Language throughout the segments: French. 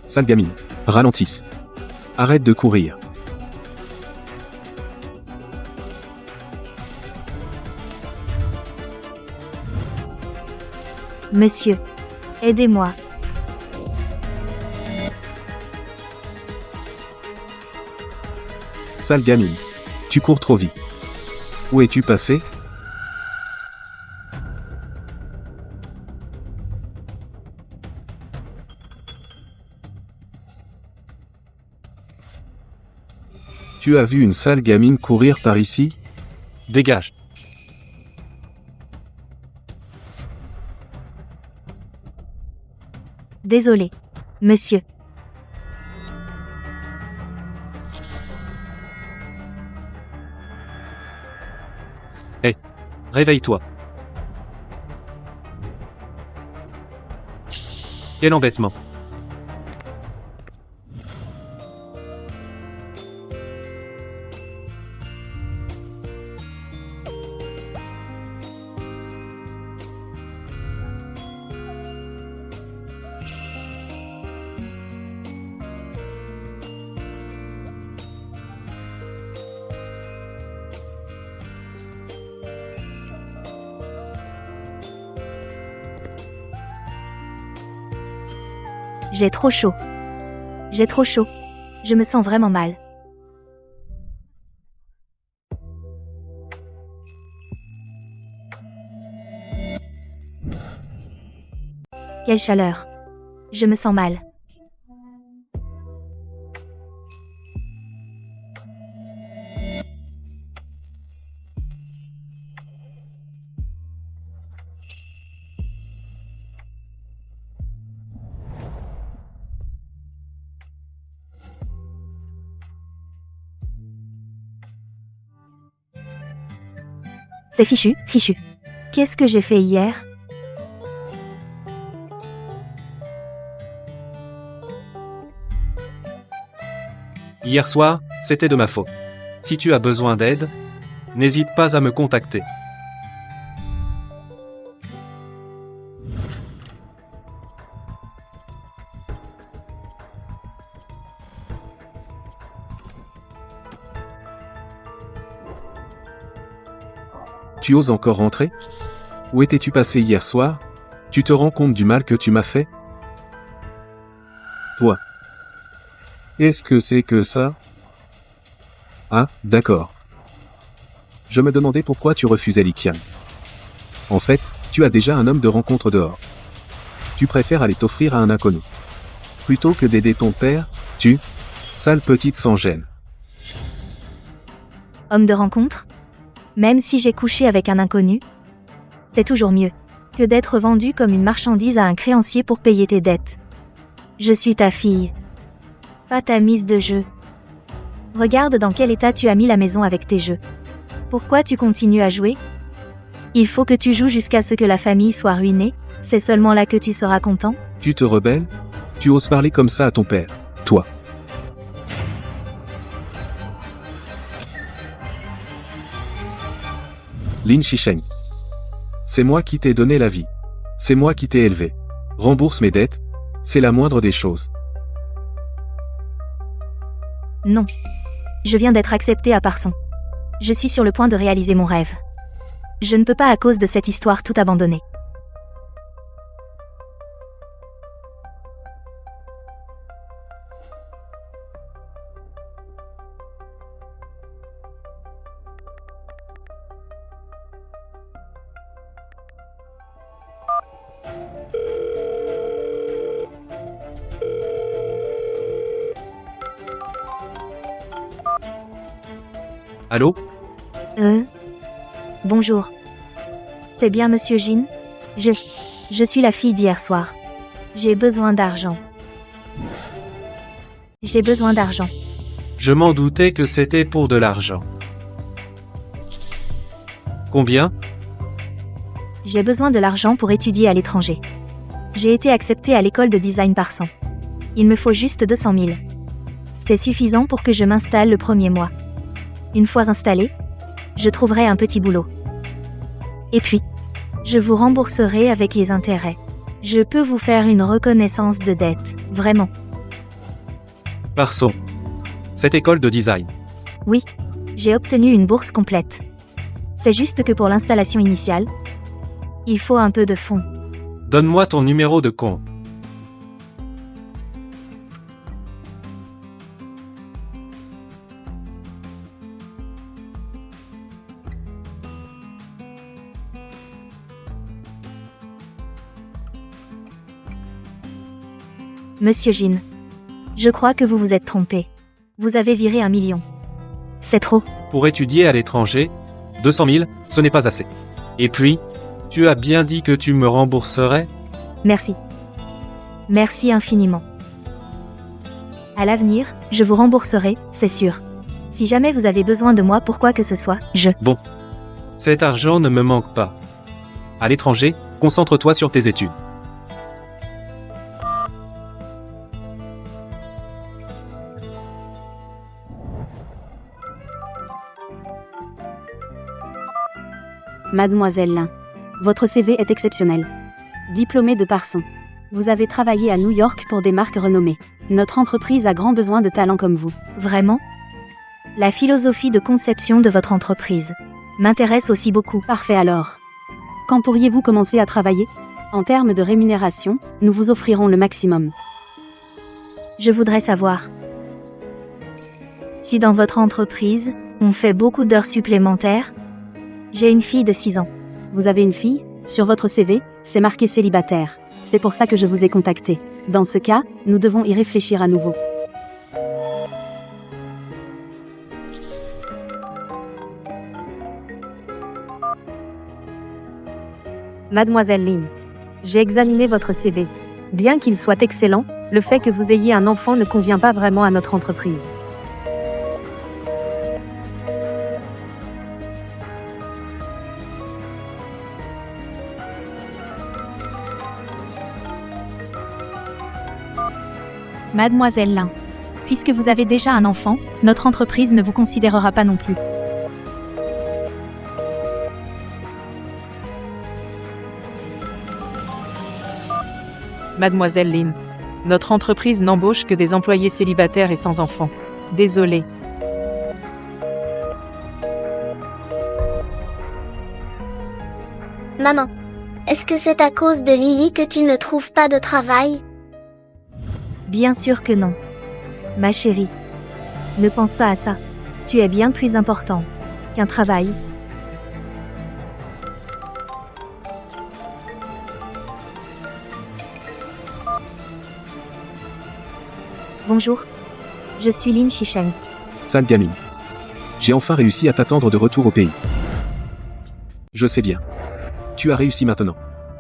Sale gamine. Ralentisse. Arrête de courir. Monsieur, aidez-moi. Sale gamine. Tu cours trop vite. Où es-tu passé? Tu as vu une sale gamine courir par ici? Dégage. Désolé, monsieur. Hé, réveille-toi. Quel embêtement. J'ai trop chaud. J'ai trop chaud. Je me sens vraiment mal. Quelle chaleur. Je me sens mal. C'est fichu, fichu. Qu'est-ce que j'ai fait hier? Hier soir, c'était de ma faute. Si tu as besoin d'aide, n'hésite pas à me contacter. Tu oses encore rentrer? Où étais-tu passé hier soir? Tu te rends compte du mal que tu m'as fait? Toi. Qu'est-ce que c'est que ça? Ah, d'accord. Je me demandais pourquoi tu refusais Likian. En fait, tu as déjà un homme de rencontre dehors. Tu préfères aller t'offrir à un inconnu. Plutôt que d'aider ton père, tu... Sale petite sans gêne. Homme de rencontre? Même si j'ai couché avec un inconnu? C'est toujours mieux que d'être vendu comme une marchandise à un créancier pour payer tes dettes. Je suis ta fille. Pas ta mise de jeu. Regarde dans quel état tu as mis la maison avec tes jeux. Pourquoi tu continues à jouer? Il faut que tu joues jusqu'à ce que la famille soit ruinée, c'est seulement là que tu seras content? Tu te rebelles? Tu oses parler comme ça à ton père, toi. Lin Shisheng. C'est moi qui t'ai donné la vie. C'est moi qui t'ai élevé. Rembourse mes dettes, c'est la moindre des choses. Non. Je viens d'être acceptée à Parson. Je suis sur le point de réaliser mon rêve. Je ne peux pas à cause de cette histoire tout abandonner. Allô? Bonjour. C'est bien Monsieur Jin? Je suis la fille d'hier soir. J'ai besoin d'argent. J'ai besoin d'argent. Je m'en doutais que c'était pour de l'argent. Combien? J'ai besoin de l'argent pour étudier à l'étranger. J'ai été acceptée à l'école de design Parson. Il me faut juste 200 000. C'est suffisant pour que je m'installe le premier mois. Une fois installée, je trouverai un petit boulot. Et puis, je vous rembourserai avec les intérêts. Je peux vous faire une reconnaissance de dette, vraiment. Parson. Cette école de design. Oui, j'ai obtenu une bourse complète. C'est juste que pour l'installation initiale, il faut un peu de fonds. Donne-moi ton numéro de compte. Monsieur Jean, je crois que vous vous êtes trompé. Vous avez viré 1 million. C'est trop. Pour étudier à l'étranger, 200 000, ce n'est pas assez. Et puis, tu as bien dit que tu me rembourserais? Merci. Merci infiniment. À l'avenir, je vous rembourserai, c'est sûr. Si jamais vous avez besoin de moi pour quoi que ce soit, Bon. Cet argent ne me manque pas. À l'étranger, concentre-toi sur tes études. Mademoiselle Lin, votre CV est exceptionnel. Diplômée de Parson. Vous avez travaillé à New York pour des marques renommées. Notre entreprise a grand besoin de talents comme vous. Vraiment? La philosophie de conception de votre entreprise m'intéresse aussi beaucoup. Parfait alors. Quand pourriez-vous commencer à travailler? En termes de rémunération, nous vous offrirons le maximum. Je voudrais savoir si dans votre entreprise, on fait beaucoup d'heures supplémentaires. J'ai une fille de 6 ans. Vous avez une fille? Sur votre CV, c'est marqué célibataire. C'est pour ça que je vous ai contacté. Dans ce cas, nous devons y réfléchir à nouveau. Mademoiselle Lin, j'ai examiné votre CV. Bien qu'il soit excellent, le fait que vous ayez un enfant ne convient pas vraiment à notre entreprise. Mademoiselle Lin, puisque vous avez déjà un enfant, notre entreprise ne vous considérera pas non plus. Mademoiselle Lin, notre entreprise n'embauche que des employés célibataires et sans enfants. Désolée. Maman, est-ce que c'est à cause de Lily que tu ne trouves pas de travail? Bien sûr que non. Ma chérie. Ne pense pas à ça. Tu es bien plus importante qu'un travail. Bonjour. Je suis Lin Shisheng. Sale gamine. J'ai enfin réussi à t'attendre de retour au pays. Je sais bien. Tu as réussi maintenant.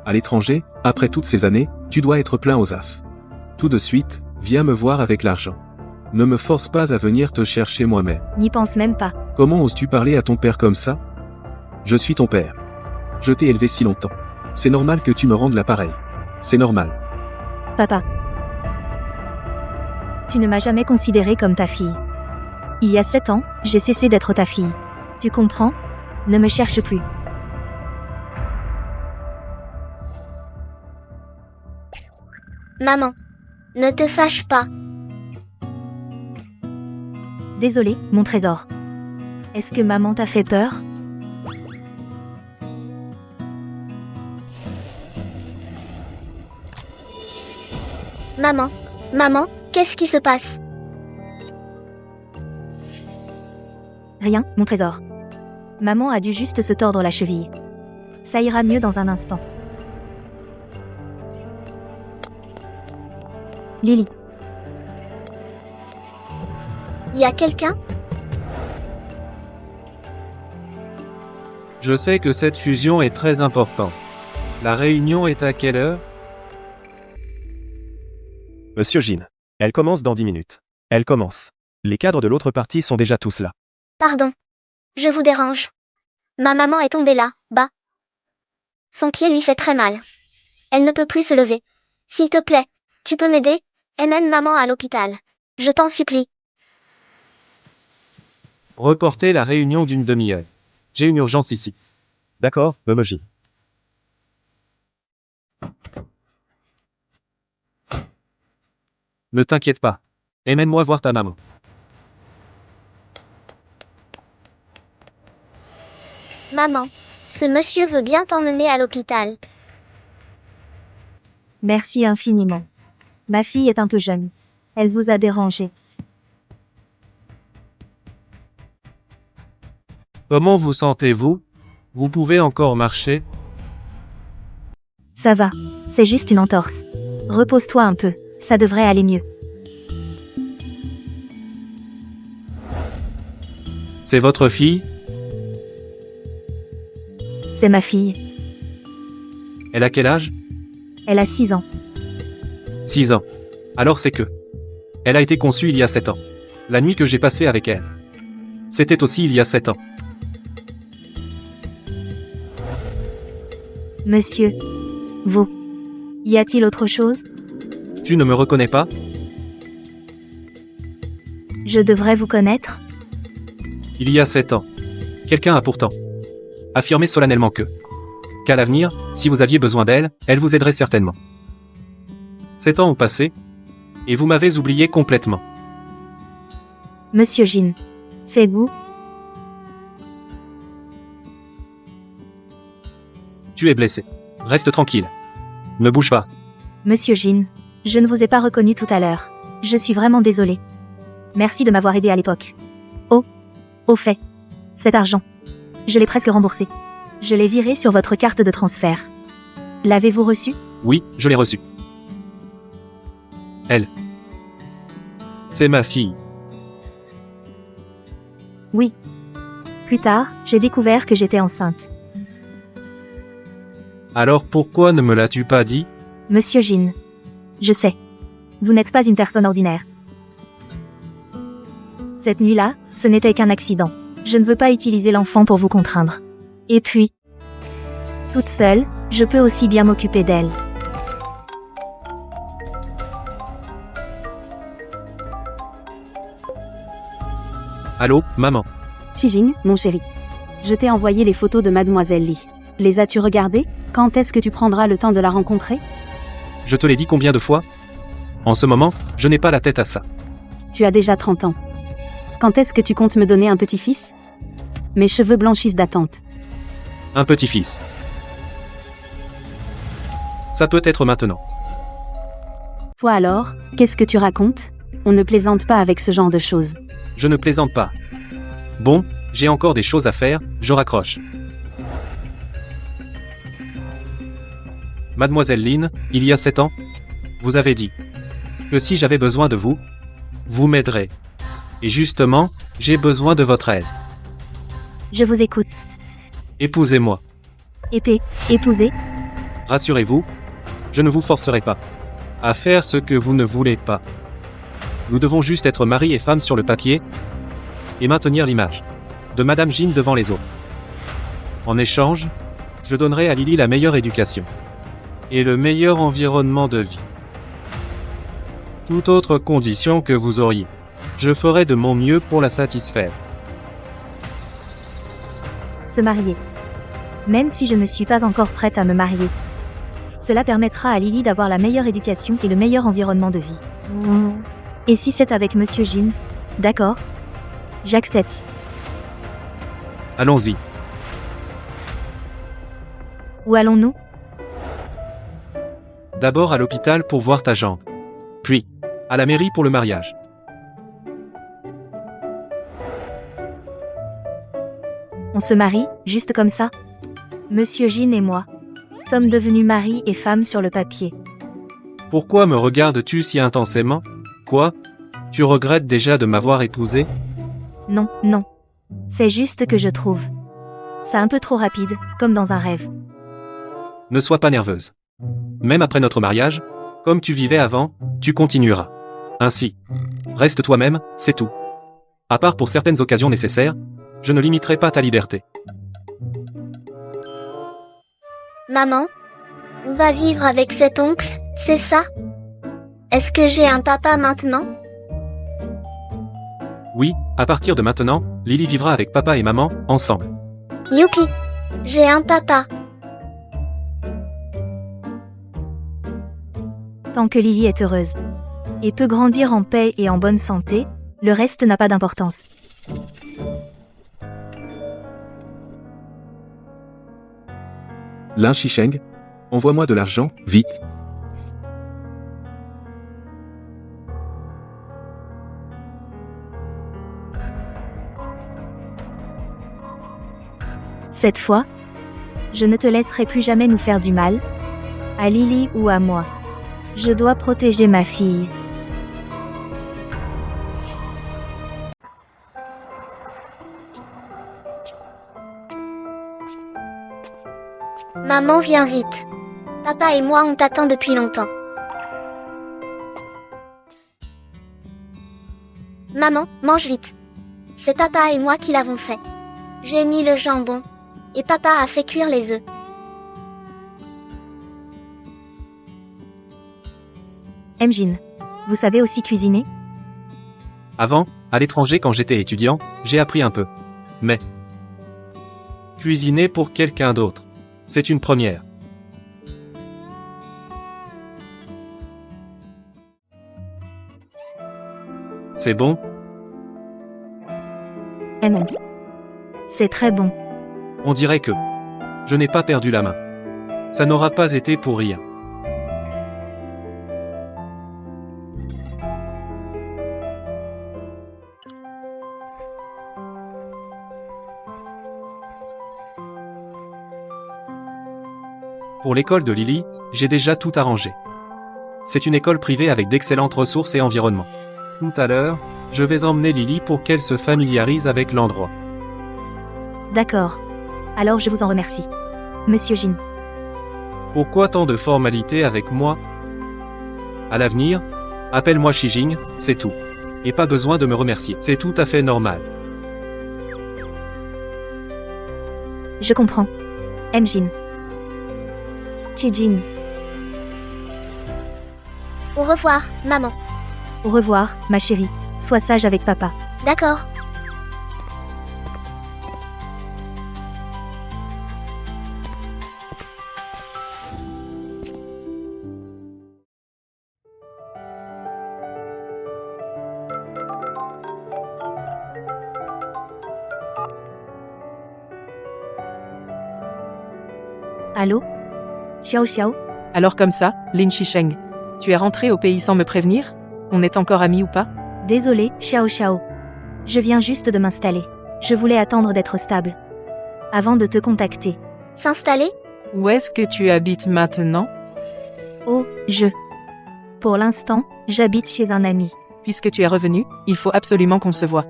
À l'étranger, après toutes ces années, tu dois être plein aux as. Tout de suite, viens me voir avec l'argent. Ne me force pas à venir te chercher moi-même. N'y pense même pas. Comment oses-tu parler à ton père comme ça? Je suis ton père. Je t'ai élevé si longtemps. C'est normal que tu me rendes l'appareil. C'est normal. Papa. Tu ne m'as jamais considérée comme ta fille. Il y a 7 ans, j'ai cessé d'être ta fille. Tu comprends? Ne me cherche plus. Maman, ne te fâche pas. Désolé, mon trésor. Est-ce que maman t'a fait peur? Maman, qu'est-ce qui se passe? Rien, mon trésor. Maman a dû juste se tordre la cheville. Ça ira mieux dans un instant. Lily. Y a quelqu'un? Je sais que cette fusion est très importante. La réunion est à quelle heure? Monsieur Jean, elle commence dans 10 minutes. Elle commence. Les cadres de l'autre partie sont déjà tous là. Pardon. Je vous dérange. Ma maman est tombée là, bas. Son pied lui fait très mal. Elle ne peut plus se lever. S'il te plaît, tu peux m'aider? Emmène maman à l'hôpital. Je t'en supplie. Reporter la réunion d'une demi-heure. J'ai une urgence ici. D'accord, Memoji. Ne t'inquiète pas. Emmène-moi voir ta maman. Maman, ce monsieur veut bien t'emmener à l'hôpital. Merci infiniment. Ma fille est un peu jeune. Elle vous a dérangé. Comment vous sentez-vous? Vous pouvez encore marcher? Ça va. C'est juste une entorse. Repose-toi un peu. Ça devrait aller mieux. C'est votre fille? C'est ma fille. Elle a quel âge? Elle a 6 ans. 6 ans. Alors c'est que. Elle a été conçue il y a 7 ans. La nuit que j'ai passée avec elle. C'était aussi il y a 7 ans. Monsieur. Vous. Y a-t-il autre chose? Tu ne me reconnais pas? Je devrais vous connaître? Il y a 7 ans. Quelqu'un a pourtant affirmé solennellement qu'à l'avenir, si vous aviez besoin d'elle, elle vous aiderait certainement. 7 ans ont passé, et vous m'avez oublié complètement. Monsieur Jin. C'est vous? Tu es blessé. Reste tranquille. Ne bouge pas. Monsieur Jin. Je ne vous ai pas reconnu tout à l'heure. Je suis vraiment désolée. Merci de m'avoir aidé à l'époque. Oh. Au fait. Cet argent. Je l'ai presque remboursé. Je l'ai viré sur votre carte de transfert. L'avez-vous reçu? Oui, je l'ai reçu. Elle. C'est ma fille. Oui. Plus tard, j'ai découvert que j'étais enceinte. Alors pourquoi ne me l'as-tu pas dit? Monsieur Jin. Je sais. Vous n'êtes pas une personne ordinaire. Cette nuit-là, ce n'était qu'un accident. Je ne veux pas utiliser l'enfant pour vous contraindre. Et puis, toute seule, je peux aussi bien m'occuper d'elle. Allô, maman. Shijing, mon chéri. Je t'ai envoyé les photos de Mademoiselle Li. Les as-tu regardées? Quand est-ce que tu prendras le temps de la rencontrer? Je te l'ai dit combien de fois? En ce moment, je n'ai pas la tête à ça. Tu as déjà 30 ans. Quand est-ce que tu comptes me donner un petit-fils? Mes cheveux blanchissent d'attente. Un petit-fils. Ça peut être maintenant. Toi alors, qu'est-ce que tu racontes? On ne plaisante pas avec ce genre de choses. Je ne plaisante pas. Bon, j'ai encore des choses à faire, je raccroche. Mademoiselle Lin, il y a 7 ans, vous avez dit que si j'avais besoin de vous, vous m'aiderez. Et justement, j'ai besoin de votre aide. Je vous écoute. Épousez-moi. Épousez? Rassurez-vous, je ne vous forcerai pas à faire ce que vous ne voulez pas. Nous devons juste être mari et femme sur le papier et maintenir l'image de Madame Jin devant les autres. En échange, je donnerai à Lily la meilleure éducation et le meilleur environnement de vie. Toute autre condition que vous auriez, je ferai de mon mieux pour la satisfaire. Se marier. Même si je ne suis pas encore prête à me marier. Cela permettra à Lily d'avoir la meilleure éducation et le meilleur environnement de vie. Et si c'est avec Monsieur Jin? D'accord. J'accepte. Allons-y. Où allons-nous? D'abord à l'hôpital pour voir ta jambe. Puis, à la mairie pour le mariage. On se marie, juste comme ça? Monsieur Jin et moi sommes devenus mari et femme sur le papier. Pourquoi me regardes-tu si intensément? Quoi? Tu regrettes déjà de m'avoir épousé? Non, non. C'est juste que je trouve ça un peu trop rapide, comme dans un rêve. Ne sois pas nerveuse. Même après notre mariage, comme tu vivais avant, tu continueras. Ainsi. Reste toi-même, c'est tout. À part pour certaines occasions nécessaires, je ne limiterai pas ta liberté. Maman? On va vivre avec cet oncle, c'est ça? Est-ce que j'ai un papa maintenant? Oui, à partir de maintenant, Lily vivra avec papa et maman, ensemble. Youpi! J'ai un papa. Tant que Lily est heureuse. et peut grandir en paix et en bonne santé, le reste n'a pas d'importance. Lin Shisheng, envoie-moi de l'argent, vite. Cette fois, je ne te laisserai plus jamais nous faire du mal, à Lily ou à moi. Je dois protéger ma fille. Maman, viens vite. Papa et moi on t'attend depuis longtemps. Maman, mange vite. C'est papa et moi qui l'avons fait. J'ai mis le jambon. Et papa a fait cuire les œufs. Mjin, vous savez aussi cuisiner? Avant, à l'étranger quand j'étais étudiant, j'ai appris un peu. Mais cuisiner pour quelqu'un d'autre, c'est une première. C'est bon? C'est très bon. On dirait que je n'ai pas perdu la main. Ça n'aura pas été pour rien. Pour l'école de Lily, j'ai déjà tout arrangé. C'est une école privée avec d'excellentes ressources et environnement. Tout à l'heure, je vais emmener Lily pour qu'elle se familiarise avec l'endroit. D'accord. Alors je vous en remercie. Monsieur Jin. Pourquoi tant de formalités avec moi? À l'avenir, appelle-moi Shijing, c'est tout. Et pas besoin de me remercier, c'est tout à fait normal. Je comprends. Mjin. Chijin. Au revoir, maman. Au revoir, ma chérie. Sois sage avec papa. D'accord. Allô? Xiao Xiao? Alors comme ça, Lin Shisheng. Tu es rentré au pays sans me prévenir? On est encore amis ou pas? Désolé, Xiao Xiao. Je viens juste de m'installer. Je voulais attendre d'être stable. Avant de te contacter. S'installer? Où est-ce que tu habites maintenant? Oh, Pour l'instant, j'habite chez un ami. Puisque tu es revenu, il faut absolument qu'on se voie.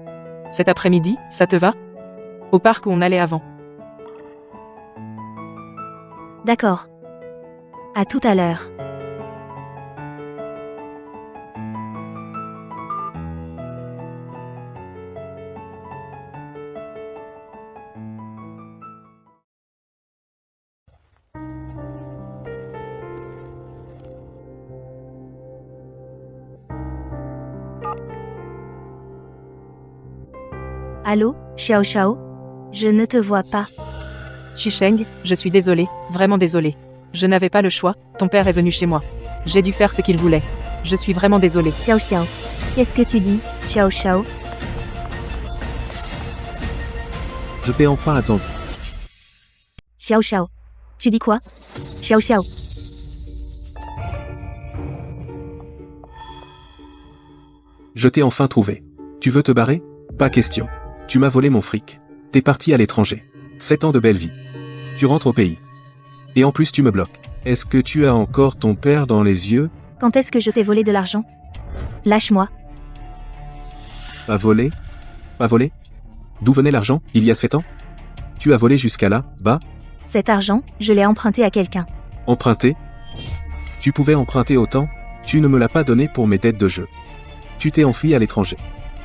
Cet après-midi, ça te va? Au parc où on allait avant. D'accord. À tout à l'heure. Allô, Xiao Xiao? Je ne te vois pas. Shisheng, je suis désolée, vraiment désolée. Je n'avais pas le choix, ton père est venu chez moi. J'ai dû faire ce qu'il voulait. Je suis vraiment désolée. Xiao Xiao. Qu'est-ce que tu dis, Xiao Xiao? Je t'ai enfin attendu. Xiao Xiao. Tu dis quoi? Xiao Xiao. Je t'ai enfin trouvé. Tu veux te barrer? Pas question. Tu m'as volé mon fric. T'es parti à l'étranger. 7 ans de belle vie. Tu rentres au pays. Et en plus tu me bloques. Est-ce que tu as encore ton père dans les yeux? Quand est-ce que je t'ai volé de l'argent? Lâche-moi. Pas volé? Pas volé? D'où venait l'argent, il y a 7 ans? Tu as volé jusqu'à là, bas? Cet argent, je l'ai emprunté à quelqu'un. Emprunté? Tu pouvais emprunter autant? Tu ne me l'as pas donné pour mes dettes de jeu. Tu t'es enfui à l'étranger.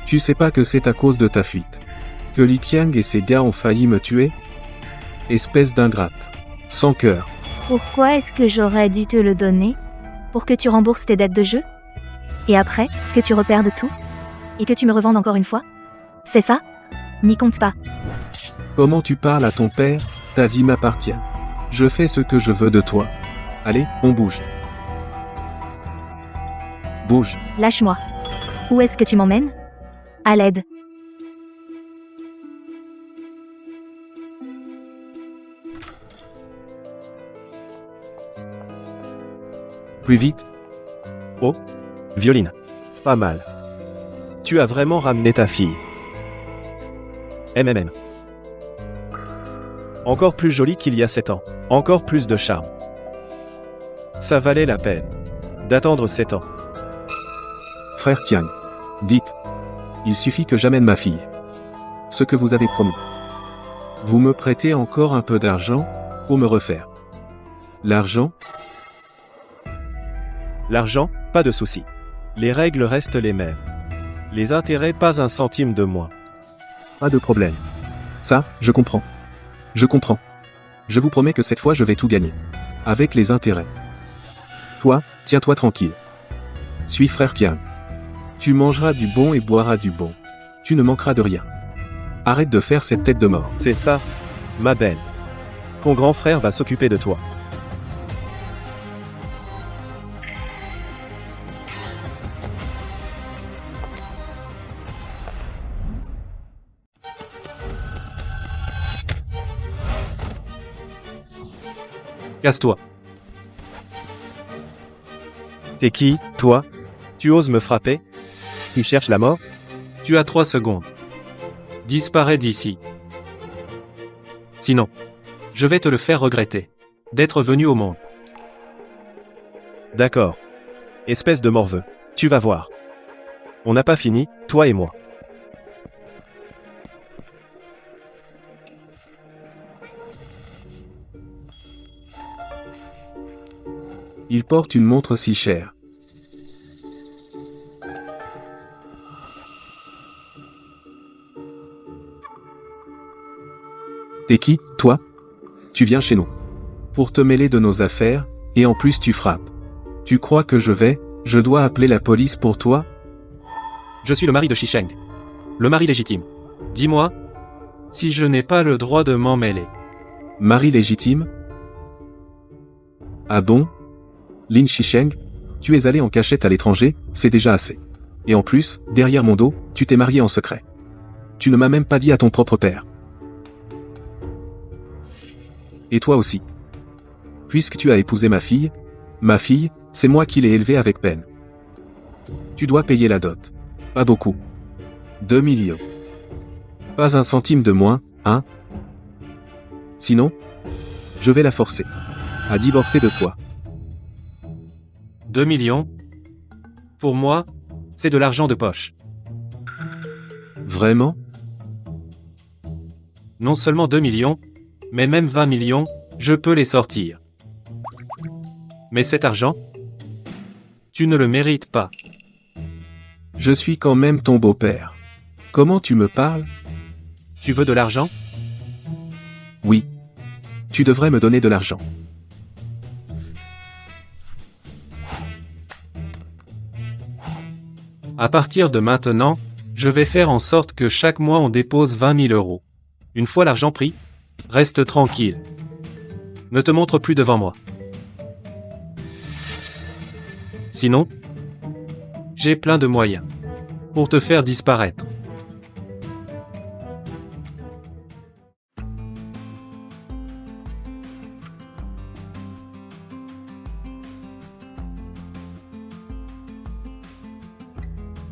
Tu sais pas que c'est à cause de ta fuite que Li Qiang et ses gars ont failli me tuer? Espèce d'ingrate. Sans cœur. Pourquoi est-ce que j'aurais dû te le donner? Pour que tu rembourses tes dettes de jeu? Et après, que tu reperdes tout? Et que tu me revendes encore une fois? C'est ça? N'y compte pas. Comment tu parles à ton père? Ta vie m'appartient. Je fais ce que je veux de toi. Allez, on bouge. Bouge. Lâche-moi. Où est-ce que tu m'emmènes? À l'aide. Plus vite. Oh, Violine. Pas mal. Tu as vraiment ramené ta fille. MMM. Encore plus jolie qu'il y a 7 ans. Encore plus de charme. Ça valait la peine d'attendre 7 ans. Frère Tiang. Dites. Il suffit que j'amène ma fille. Ce que vous avez promis. Vous me prêtez encore un peu d'argent pour me refaire. L'argent? L'argent, pas de souci. Les règles restent les mêmes. Les intérêts, pas un centime de moins. Pas de problème. Ça, je comprends. Je comprends. Je vous promets que cette fois je vais tout gagner. Avec les intérêts. Toi, tiens-toi tranquille. Suis frère Kian. Tu mangeras du bon et boiras du bon. Tu ne manqueras de rien. Arrête de faire cette tête de mort. C'est ça, ma belle. Ton grand frère va s'occuper de toi. Casse-toi. T'es qui, toi? Tu oses me frapper? Tu cherches la mort? Tu as 3 secondes. Disparais d'ici. Sinon, je vais te le faire regretter. D'être venu au monde. D'accord. Espèce de morveux. Tu vas voir. On n'a pas fini, toi et moi. Il porte une montre si chère. T'es qui, toi? Tu viens chez nous. Pour te mêler de nos affaires, et en plus tu frappes. Tu crois que je dois appeler la police pour toi? Je suis le mari de Shisheng. Le mari légitime. Dis-moi, si je n'ai pas le droit de m'en mêler. Mari légitime? Ah bon? Lin Shisheng, tu es allé en cachette à l'étranger, c'est déjà assez. Et en plus, derrière mon dos, tu t'es marié en secret. Tu ne m'as même pas dit à ton propre père. Et toi aussi. Puisque tu as épousé ma fille, c'est moi qui l'ai élevée avec peine. Tu dois payer la dot. Pas beaucoup. 2 millions. Pas un centime de moins, hein? Sinon, je vais la forcer à divorcer de toi. 2 millions? Pour moi, c'est de l'argent de poche. Vraiment? Non seulement 2 millions, mais même 20 millions, je peux les sortir. Mais cet argent, tu ne le mérites pas. Je suis quand même ton beau-père. Comment tu me parles? Tu veux de l'argent? Oui. Tu devrais me donner de l'argent. À partir de maintenant, je vais faire en sorte que chaque mois on dépose 20 000 euros. Une fois l'argent pris, reste tranquille. Ne te montre plus devant moi. Sinon, j'ai plein de moyens pour te faire disparaître.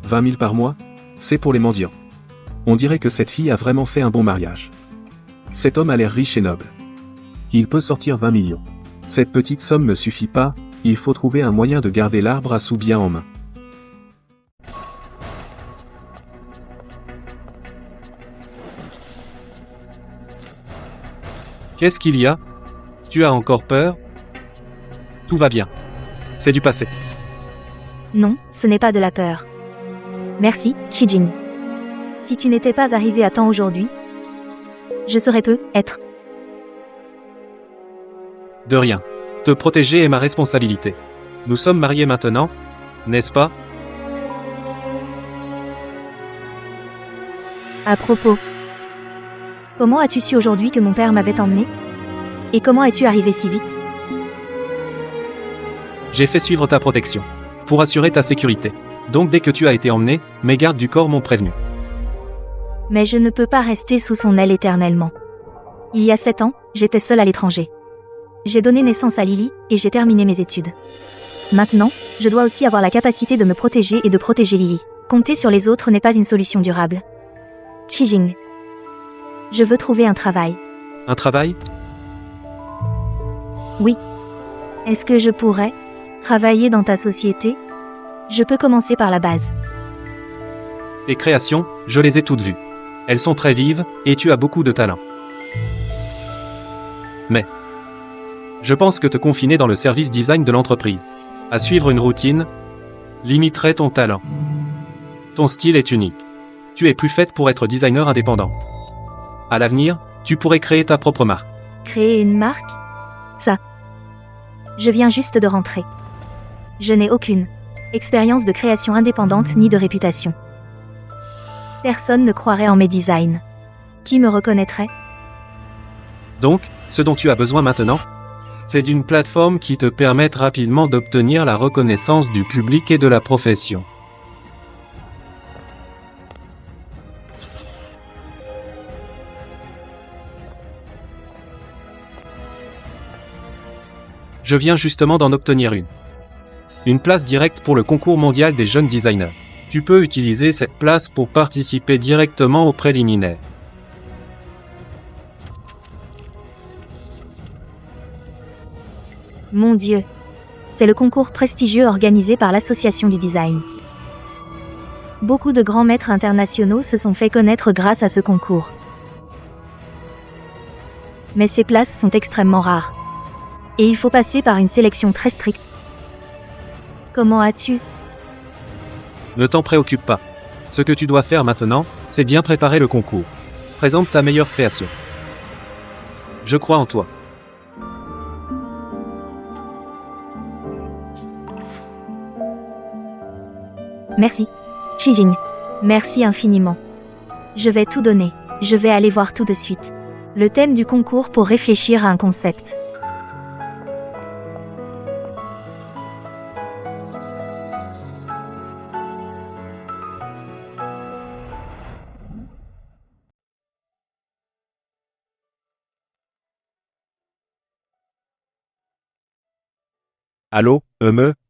« 20 000 par mois, c'est pour les mendiants. On dirait que cette fille a vraiment fait un bon mariage. Cet homme a l'air riche et noble. Il peut sortir 20 millions. Cette petite somme me suffit pas, il faut trouver un moyen de garder l'arbre à sous bien en main. Qu'est-ce qu'il y a? Tu as encore peur? Tout va bien. C'est du passé. Non, ce n'est pas de la peur. Merci, Shijing. Si tu n'étais pas arrivé à temps aujourd'hui, je saurais peut-être. De rien. Te protéger est ma responsabilité. Nous sommes mariés maintenant, n'est-ce pas? À propos, comment as-tu su aujourd'hui que mon père m'avait emmené? Et comment es-tu arrivé si vite? J'ai fait suivre ta protection. pour assurer ta sécurité. Donc dès que tu as été emmené, mes gardes du corps m'ont prévenu. Mais je ne peux pas rester sous son aile éternellement. Il y a 7 ans, j'étais seule à l'étranger. J'ai donné naissance à Lily, et j'ai terminé mes études. Maintenant, je dois aussi avoir la capacité de me protéger et de protéger Lily. Compter sur les autres n'est pas une solution durable. Chijing. Je veux trouver un travail. Un travail? Oui. Est-ce que je pourrais travailler dans ta société? Je peux commencer par la base. Tes créations, je les ai toutes vues. Elles sont très vives, et tu as beaucoup de talent. Mais je pense que te confiner dans le service design de l'entreprise, à suivre une routine, limiterait ton talent. Ton style est unique. Tu es plus faite pour être designer indépendante. À l'avenir, tu pourrais créer ta propre marque. Créer une marque? Ça. Je viens juste de rentrer. Je n'ai aucune expérience de création indépendante ni de réputation. Personne ne croirait en mes designs. Qui me reconnaîtrait? Donc, ce dont tu as besoin maintenant, c'est d'une plateforme qui te permette rapidement d'obtenir la reconnaissance du public et de la profession. Je viens justement d'en obtenir une. Une place directe pour le concours mondial des jeunes designers. Tu peux utiliser cette place pour participer directement aux préliminaires. Mon Dieu. C'est le concours prestigieux organisé par l'Association du design. Beaucoup de grands maîtres internationaux se sont fait connaître grâce à ce concours. Mais ces places sont extrêmement rares. Et il faut passer par une sélection très stricte. Comment as-tu? Ne t'en préoccupe pas. Ce que tu dois faire maintenant, c'est bien préparer le concours. Présente ta meilleure création. Je crois en toi. Merci. Chijing. Merci infiniment. Je vais tout donner. Je vais aller voir tout de suite. Le thème du concours pour réfléchir à un concept. Allô,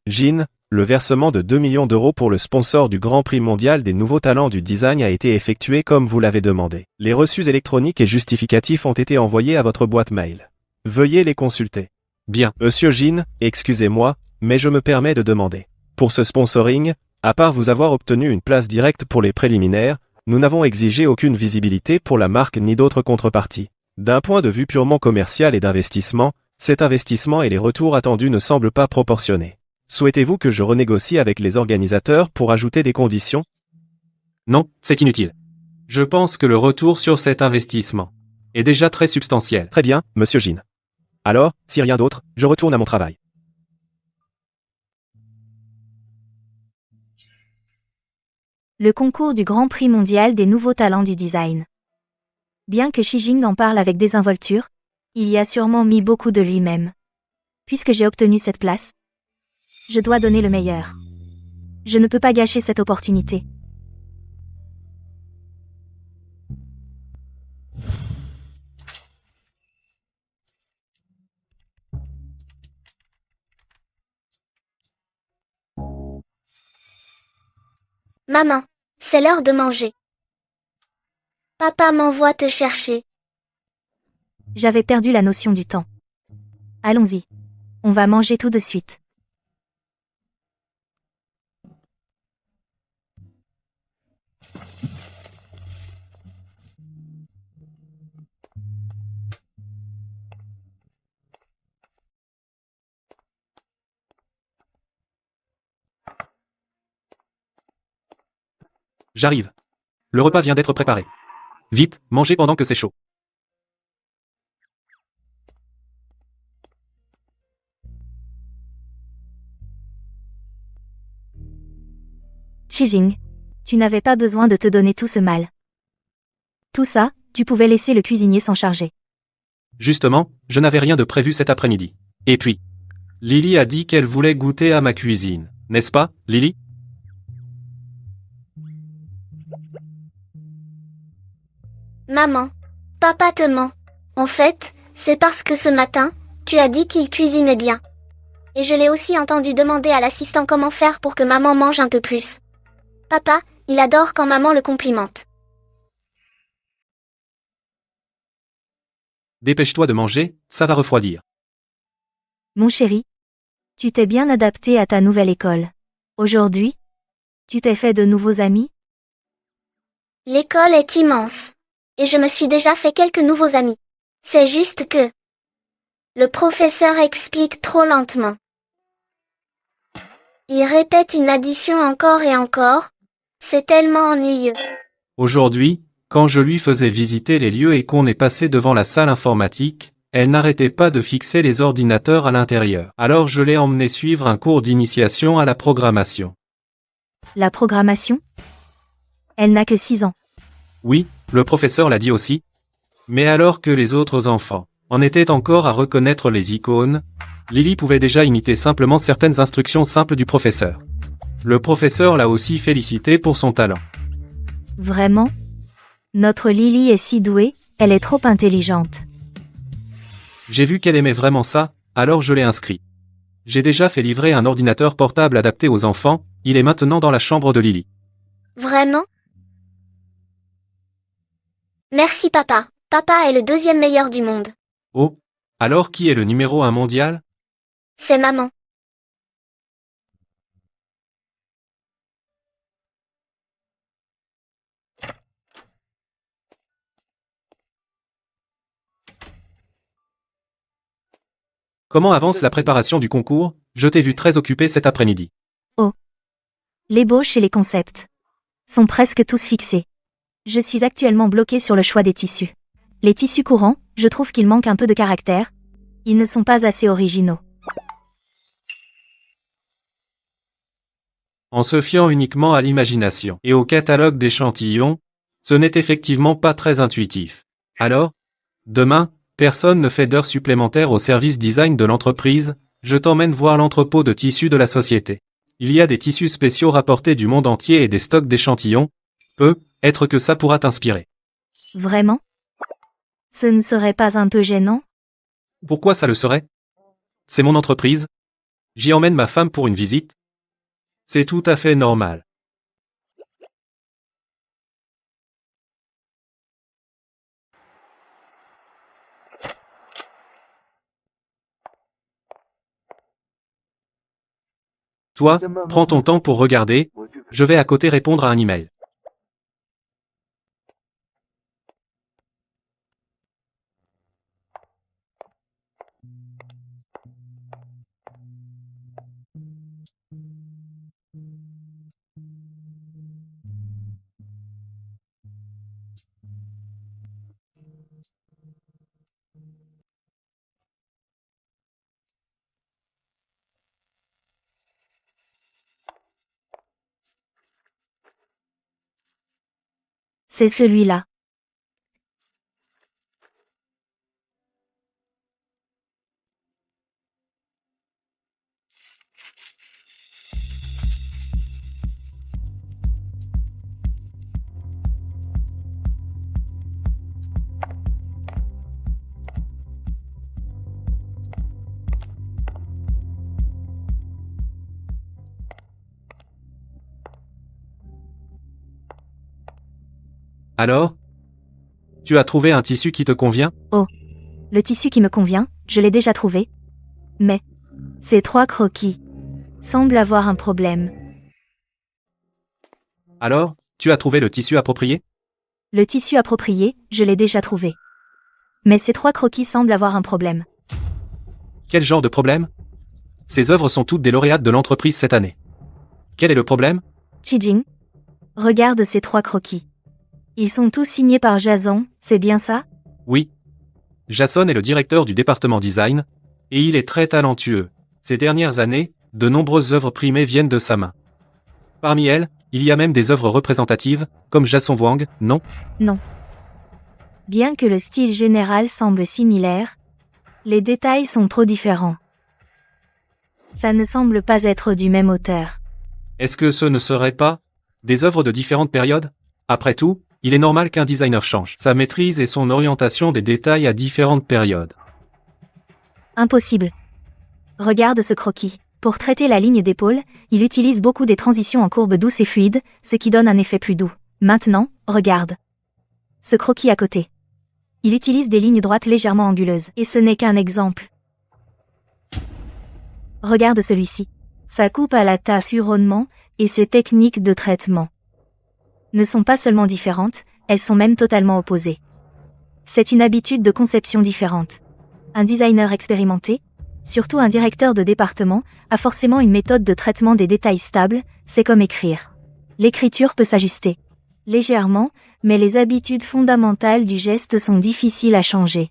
Jean, le versement de 2 millions d'euros pour le sponsor du Grand Prix mondial des nouveaux talents du design a été effectué comme vous l'avez demandé. Les reçus électroniques et justificatifs ont été envoyés à votre boîte mail. Veuillez les consulter. Bien. Monsieur Jean, excusez-moi, mais je me permets de demander. Pour ce sponsoring, à part vous avoir obtenu une place directe pour les préliminaires, nous n'avons exigé aucune visibilité pour la marque ni d'autres contreparties. D'un point de vue purement commercial et d'investissement, cet investissement et les retours attendus ne semblent pas proportionnés. Souhaitez-vous que je renégocie avec les organisateurs pour ajouter des conditions? Non, c'est inutile. Je pense que le retour sur cet investissement est déjà très substantiel. Très bien, monsieur Jean. Alors, si rien d'autre, je retourne à mon travail. Le concours du Grand Prix mondial des nouveaux talents du design. Bien que Chijing en parle avec désinvolture, il y a sûrement mis beaucoup de lui-même. Puisque j'ai obtenu cette place, je dois donner le meilleur. Je ne peux pas gâcher cette opportunité. Maman, c'est l'heure de manger. Papa m'envoie te chercher. J'avais perdu la notion du temps. Allons-y. On va manger tout de suite. J'arrive. Le repas vient d'être préparé. Vite, mangez pendant que c'est chaud. Chijing, tu n'avais pas besoin de te donner tout ce mal. Tout ça, tu pouvais laisser le cuisinier s'en charger. Justement, je n'avais rien de prévu cet après-midi. Et puis, Lily a dit qu'elle voulait goûter à ma cuisine. N'est-ce pas, Lily? Maman. Papa te ment. En fait, c'est parce que ce matin, tu as dit qu'il cuisinait bien. Et je l'ai aussi entendu demander à l'assistant comment faire pour que maman mange un peu plus. Papa, il adore quand maman le complimente. Dépêche-toi de manger, ça va refroidir. Mon chéri, tu t'es bien adapté à ta nouvelle école. Aujourd'hui, tu t'es fait de nouveaux amis? L'école est immense. Et je me suis déjà fait quelques nouveaux amis. C'est juste que le professeur explique trop lentement. Il répète une addition encore et encore. C'est tellement ennuyeux. Aujourd'hui, quand je lui faisais visiter les lieux et qu'on est passé devant la salle informatique, elle n'arrêtait pas de fixer les ordinateurs à l'intérieur. Alors je l'ai emmené suivre un cours d'initiation à la programmation. La programmation? Elle n'a que 6 ans. Oui, le professeur l'a dit aussi. Mais alors que les autres enfants en étaient encore à reconnaître les icônes, Lily pouvait déjà imiter simplement certaines instructions simples du professeur. Le professeur l'a aussi félicité pour son talent. Vraiment? Notre Lily est si douée, elle est trop intelligente. J'ai vu qu'elle aimait vraiment ça, alors je l'ai inscrit. J'ai déjà fait livrer un ordinateur portable adapté aux enfants, il est maintenant dans la chambre de Lily. Vraiment? Merci papa. Papa est le 2e meilleur du monde. Oh, alors qui est le numéro 1 mondial? C'est maman. Comment avance la préparation du concours? Je t'ai vu très occupé cet après-midi. L'ébauche et les concepts sont presque tous fixés. Je suis actuellement bloquée sur le choix des tissus. Les tissus courants, je trouve qu'ils manquent un peu de caractère. Ils ne sont pas assez originaux. En se fiant uniquement à l'imagination et au catalogue d'échantillons, ce n'est effectivement pas très intuitif. Alors, demain, personne ne fait d'heures supplémentaires au service design de l'entreprise, je t'emmène voir l'entrepôt de tissus de la société. Il y a des tissus spéciaux rapportés du monde entier et des stocks d'échantillons. Peut-être que ça pourra t'inspirer. Vraiment? Ce ne serait pas un peu gênant? Pourquoi ça le serait? C'est mon entreprise. J'y emmène ma femme pour une visite. C'est tout à fait normal. Toi, prends ton temps pour regarder, je vais à côté répondre à un email. C'est celui-là. Alors? Tu as trouvé un tissu qui te convient? Le tissu qui me convient, je l'ai déjà trouvé. Mais ces 3 croquis semblent avoir un problème. Alors, tu as trouvé le tissu approprié? Le tissu approprié, je l'ai déjà trouvé. Mais ces 3 croquis semblent avoir un problème. Quel genre de problème? Ces œuvres sont toutes des lauréates de l'entreprise cette année. Quel est le problème? Chijing, regarde ces 3 croquis. Ils sont tous signés par Jason, c'est bien ça? Oui. Jason est le directeur du département design, et il est très talentueux. Ces dernières années, de nombreuses œuvres primées viennent de sa main. Parmi elles, il y a même des œuvres représentatives, comme Jason Wang, non? Non. Bien que le style général semble similaire, les détails sont trop différents. Ça ne semble pas être du même auteur. Est-ce que ce ne serait pas des œuvres de différentes périodes? Après tout, il est normal qu'un designer change sa maîtrise et son orientation des détails à différentes périodes. Impossible. Regarde ce croquis. Pour traiter la ligne d'épaule, il utilise beaucoup des transitions en courbe douce et fluide, ce qui donne un effet plus doux. Maintenant, regarde. Ce croquis à côté. Il utilise des lignes droites légèrement anguleuses. Et ce n'est qu'un exemple. Regarde celui-ci. Sa coupe à la tasse rondement, et ses techniques de traitement ne sont pas seulement différentes, elles sont même totalement opposées. C'est une habitude de conception différente. Un designer expérimenté, surtout un directeur de département, a forcément une méthode de traitement des détails stable, c'est comme écrire. L'écriture peut s'ajuster légèrement, mais les habitudes fondamentales du geste sont difficiles à changer.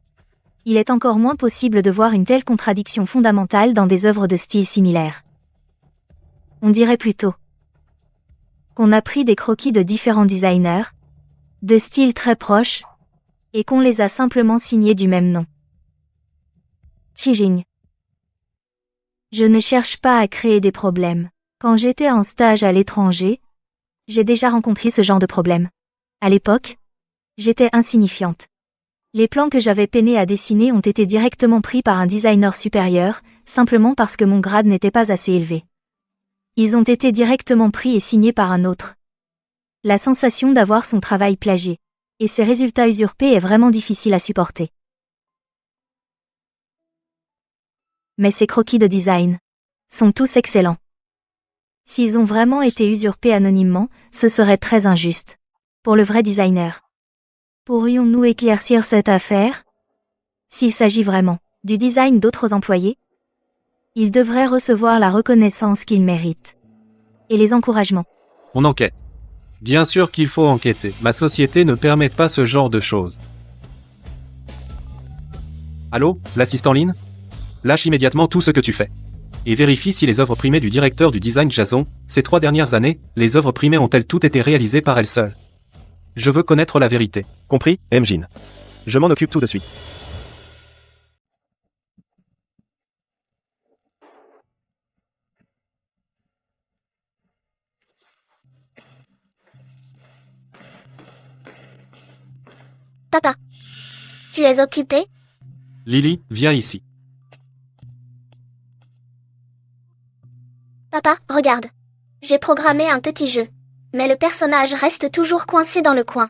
Il est encore moins possible de voir une telle contradiction fondamentale dans des œuvres de style similaire. On dirait plutôt qu'on a pris des croquis de différents designers, de styles très proches, et qu'on les a simplement signés du même nom. Tijing. Je ne cherche pas à créer des problèmes. Quand j'étais en stage à l'étranger, j'ai déjà rencontré ce genre de problème. À l'époque, j'étais insignifiante. Les plans que j'avais peiné à dessiner ont été directement pris par un designer supérieur, simplement parce que mon grade n'était pas assez élevé. Ils ont été directement pris et signés par un autre. La sensation d'avoir son travail plagié, et ses résultats usurpés est vraiment difficile à supporter. Mais ces croquis de design sont tous excellents. S'ils ont vraiment été usurpés anonymement, ce serait très injuste. Pour le vrai designer. Pourrions-nous éclaircir cette affaire? S'il s'agit vraiment du design d'autres employés, ils devraient recevoir la reconnaissance qu'ils méritent. Et les encouragements. On enquête. Bien sûr qu'il faut enquêter. Ma société ne permet pas ce genre de choses. Allô, l'assistant Lynn? Lâche immédiatement tout ce que tu fais. Et vérifie si les œuvres primées du directeur du design Jason, ces 3 dernières années, les œuvres primées ont-elles toutes été réalisées par elles seules? Je veux connaître la vérité. Compris, Mjin. Je m'en occupe tout de suite. Papa. Tu es occupé? Lily, viens ici. Papa, regarde. J'ai programmé un petit jeu. Mais le personnage reste toujours coincé dans le coin.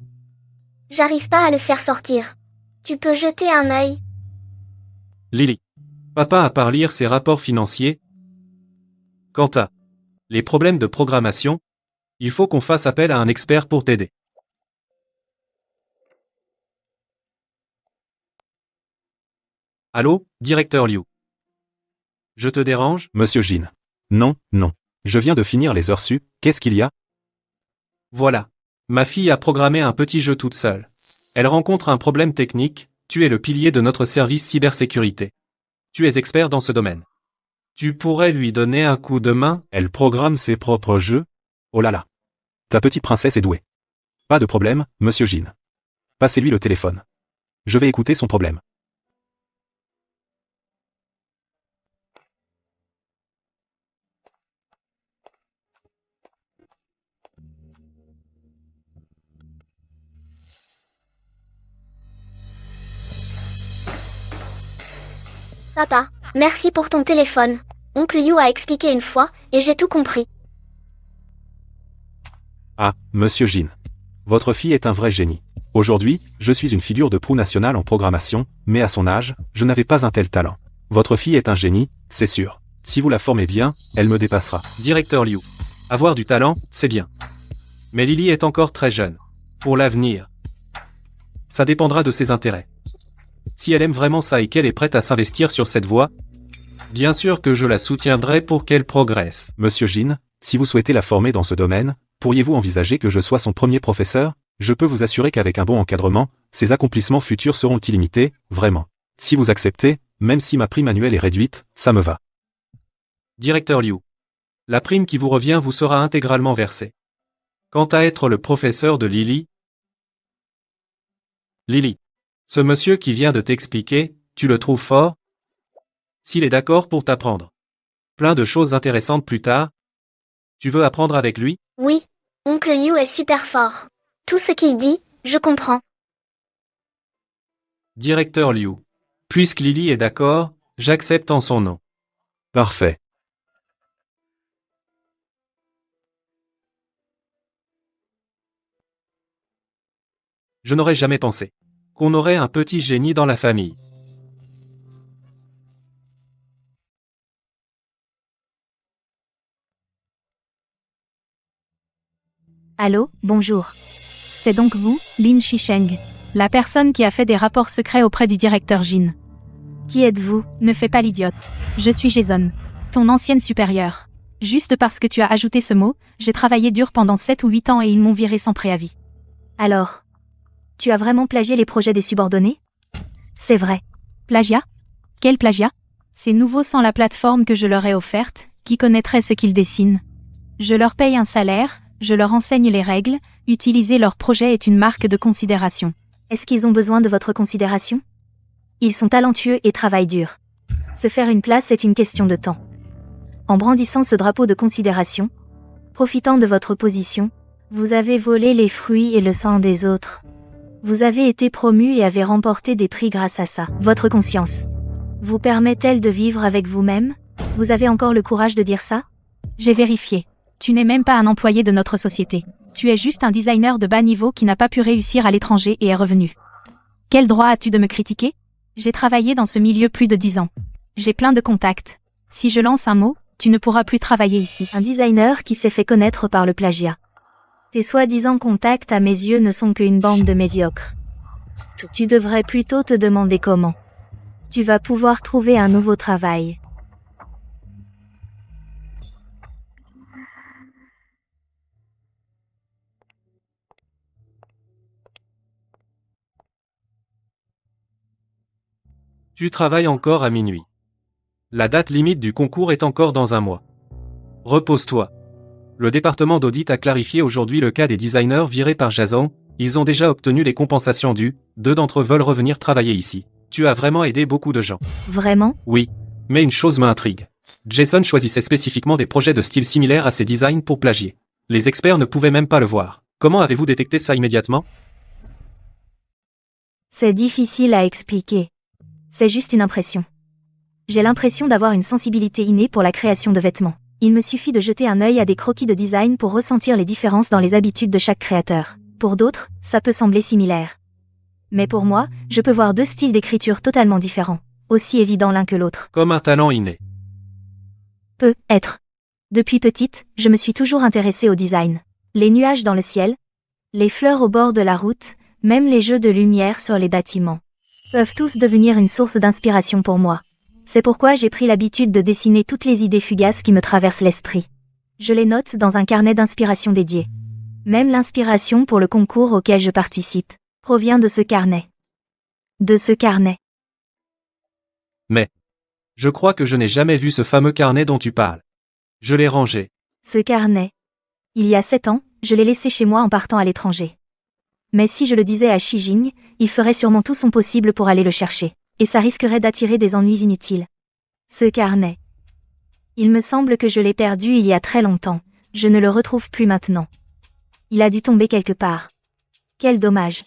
J'arrive pas à le faire sortir. Tu peux jeter un œil? Lily. Papa a part lire ses rapports financiers. Quant à les problèmes de programmation, il faut qu'on fasse appel à un expert pour t'aider. Allô, directeur Liu. Je te dérange? Monsieur Jin. Non, non. Je viens de finir les heures sup, qu'est-ce qu'il y a? Voilà. Ma fille a programmé un petit jeu toute seule. Elle rencontre un problème technique, tu es le pilier de notre service cybersécurité. Tu es expert dans ce domaine. Tu pourrais lui donner un coup de main? Elle programme ses propres jeux? Oh là là. Ta petite princesse est douée. Pas de problème, monsieur Jin. Passez-lui le téléphone. Je vais écouter son problème. Papa, merci pour ton téléphone. Oncle Yu a expliqué une fois, et j'ai tout compris. Ah, monsieur Jin. Votre fille est un vrai génie. Aujourd'hui, je suis une figure de proue nationale en programmation, mais à son âge, je n'avais pas un tel talent. Votre fille est un génie, c'est sûr. Si vous la formez bien, elle me dépassera. Directeur Liu. Avoir du talent, c'est bien. Mais Lily est encore très jeune. Pour l'avenir, ça dépendra de ses intérêts. Si elle aime vraiment ça et qu'elle est prête à s'investir sur cette voie, bien sûr que je la soutiendrai pour qu'elle progresse. Monsieur Jin, si vous souhaitez la former dans ce domaine, pourriez-vous envisager que je sois son premier professeur? Je peux vous assurer qu'avec un bon encadrement, ses accomplissements futurs seront illimités, vraiment. Si vous acceptez, même si ma prime annuelle est réduite, ça me va. Directeur Liu. La prime qui vous revient vous sera intégralement versée. Quant à être le professeur de Lily, ce monsieur qui vient de t'expliquer, tu le trouves fort? S'il est d'accord pour t'apprendre plein de choses intéressantes plus tard, Tu veux apprendre avec lui? Oui, oncle Liu est super fort. Tout ce qu'il dit, je comprends. Directeur Liu. Puisque Lily est d'accord, j'accepte en son nom. Parfait. Je n'aurais jamais pensé qu'on aurait un petit génie dans la famille. Allô, bonjour. C'est donc vous, Lin Shisheng, la personne qui a fait des rapports secrets auprès du directeur Jin. Qui êtes-vous? Ne fais pas l'idiote. Je suis Jason, ton ancienne supérieure. Juste parce que tu as ajouté ce mot, j'ai travaillé dur pendant 7 ou 8 ans et ils m'ont viré sans préavis. Alors, tu as vraiment plagié les projets des subordonnés? C'est vrai. Plagiat? Quel plagiat? C'est nouveau sans la plateforme que je leur ai offerte, qui connaîtrait ce qu'ils dessinent. Je leur paye un salaire, je leur enseigne les règles, utiliser leur projet est une marque de considération. Est-ce qu'ils ont besoin de votre considération? Ils sont talentueux et travaillent dur. Se faire une place est une question de temps. En brandissant ce drapeau de considération, profitant de votre position, vous avez volé les fruits et le sang des autres. Vous avez été promu et avez remporté des prix grâce à ça. Votre conscience vous permet-elle de vivre avec vous-même? Vous avez encore le courage de dire ça? J'ai vérifié. Tu n'es même pas un employé de notre société. Tu es juste un designer de bas niveau qui n'a pas pu réussir à l'étranger et est revenu. Quel droit as-tu de me critiquer? J'ai travaillé dans ce milieu plus de 10 ans. J'ai plein de contacts. Si je lance un mot, tu ne pourras plus travailler ici. Un designer qui s'est fait connaître par le plagiat. Tes soi-disant contacts à mes yeux ne sont qu'une bande de médiocres. Tu devrais plutôt te demander comment tu vas pouvoir trouver un nouveau travail. Tu travailles encore à minuit. La date limite du concours est encore dans un mois. Repose-toi. Le département d'audit a clarifié aujourd'hui le cas des designers virés par Jason. Ils ont déjà obtenu les compensations dues. 2 d'entre eux veulent revenir travailler ici. Tu as vraiment aidé beaucoup de gens. Vraiment? Oui. Mais une chose m'intrigue. Jason choisissait spécifiquement des projets de style similaire à ses designs pour plagier. Les experts ne pouvaient même pas le voir. Comment avez-vous détecté ça immédiatement? C'est difficile à expliquer. C'est juste une impression. J'ai l'impression d'avoir une sensibilité innée pour la création de vêtements. Il me suffit de jeter un œil à des croquis de design pour ressentir les différences dans les habitudes de chaque créateur. Pour d'autres, ça peut sembler similaire. Mais pour moi, je peux voir 2 styles d'écriture totalement différents, aussi évidents l'un que l'autre. Comme un talent inné. Peut être. Depuis petite, je me suis toujours intéressée au design. Les nuages dans le ciel, les fleurs au bord de la route, même les jeux de lumière sur les bâtiments, peuvent tous devenir une source d'inspiration pour moi. C'est pourquoi j'ai pris l'habitude de dessiner toutes les idées fugaces qui me traversent l'esprit. Je les note dans un carnet d'inspiration dédié. Même l'inspiration pour le concours auquel je participe provient de ce carnet. De ce carnet. Mais je crois que je n'ai jamais vu ce fameux carnet dont tu parles. Je l'ai rangé. Ce carnet. Il y a 7 ans, je l'ai laissé chez moi en partant à l'étranger. Mais si je le disais à Xi Jing, il ferait sûrement tout son possible pour aller le chercher. Et ça risquerait d'attirer des ennuis inutiles. Ce carnet. Il me semble que je l'ai perdu il y a très longtemps. Je ne le retrouve plus maintenant. Il a dû tomber quelque part. Quel dommage.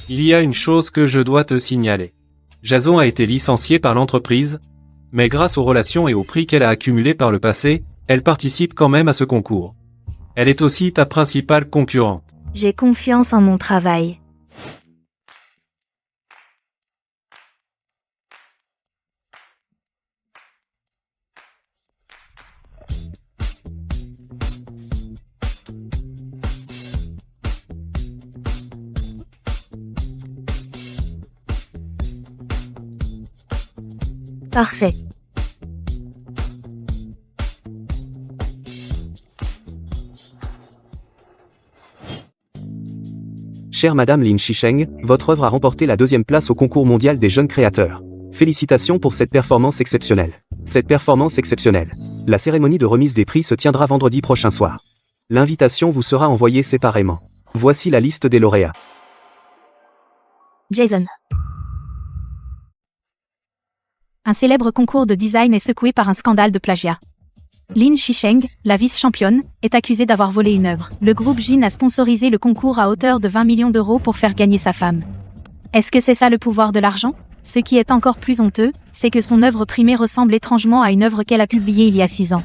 Il y a une chose que je dois te signaler. Jason a été licenciée par l'entreprise, mais grâce aux relations et aux prix qu'elle a accumulés par le passé, elle participe quand même à ce concours. Elle est aussi ta principale concurrente. J'ai confiance en mon travail. Parfait. Chère Madame Lin Shisheng, votre œuvre a remporté la 2e place au concours mondial des jeunes créateurs. Félicitations pour cette performance exceptionnelle. La cérémonie de remise des prix se tiendra vendredi prochain soir. L'invitation vous sera envoyée séparément. Voici la liste des lauréats. Jason. Un célèbre concours de design est secoué par un scandale de plagiat. Lin Shisheng, la vice-championne, est accusée d'avoir volé une œuvre. Le groupe Jin a sponsorisé le concours à hauteur de 20 millions d'euros pour faire gagner sa femme. Est-ce que c'est ça le pouvoir de l'argent? Ce qui est encore plus honteux, c'est que son œuvre primée ressemble étrangement à une œuvre qu'elle a publiée il y a 6 ans.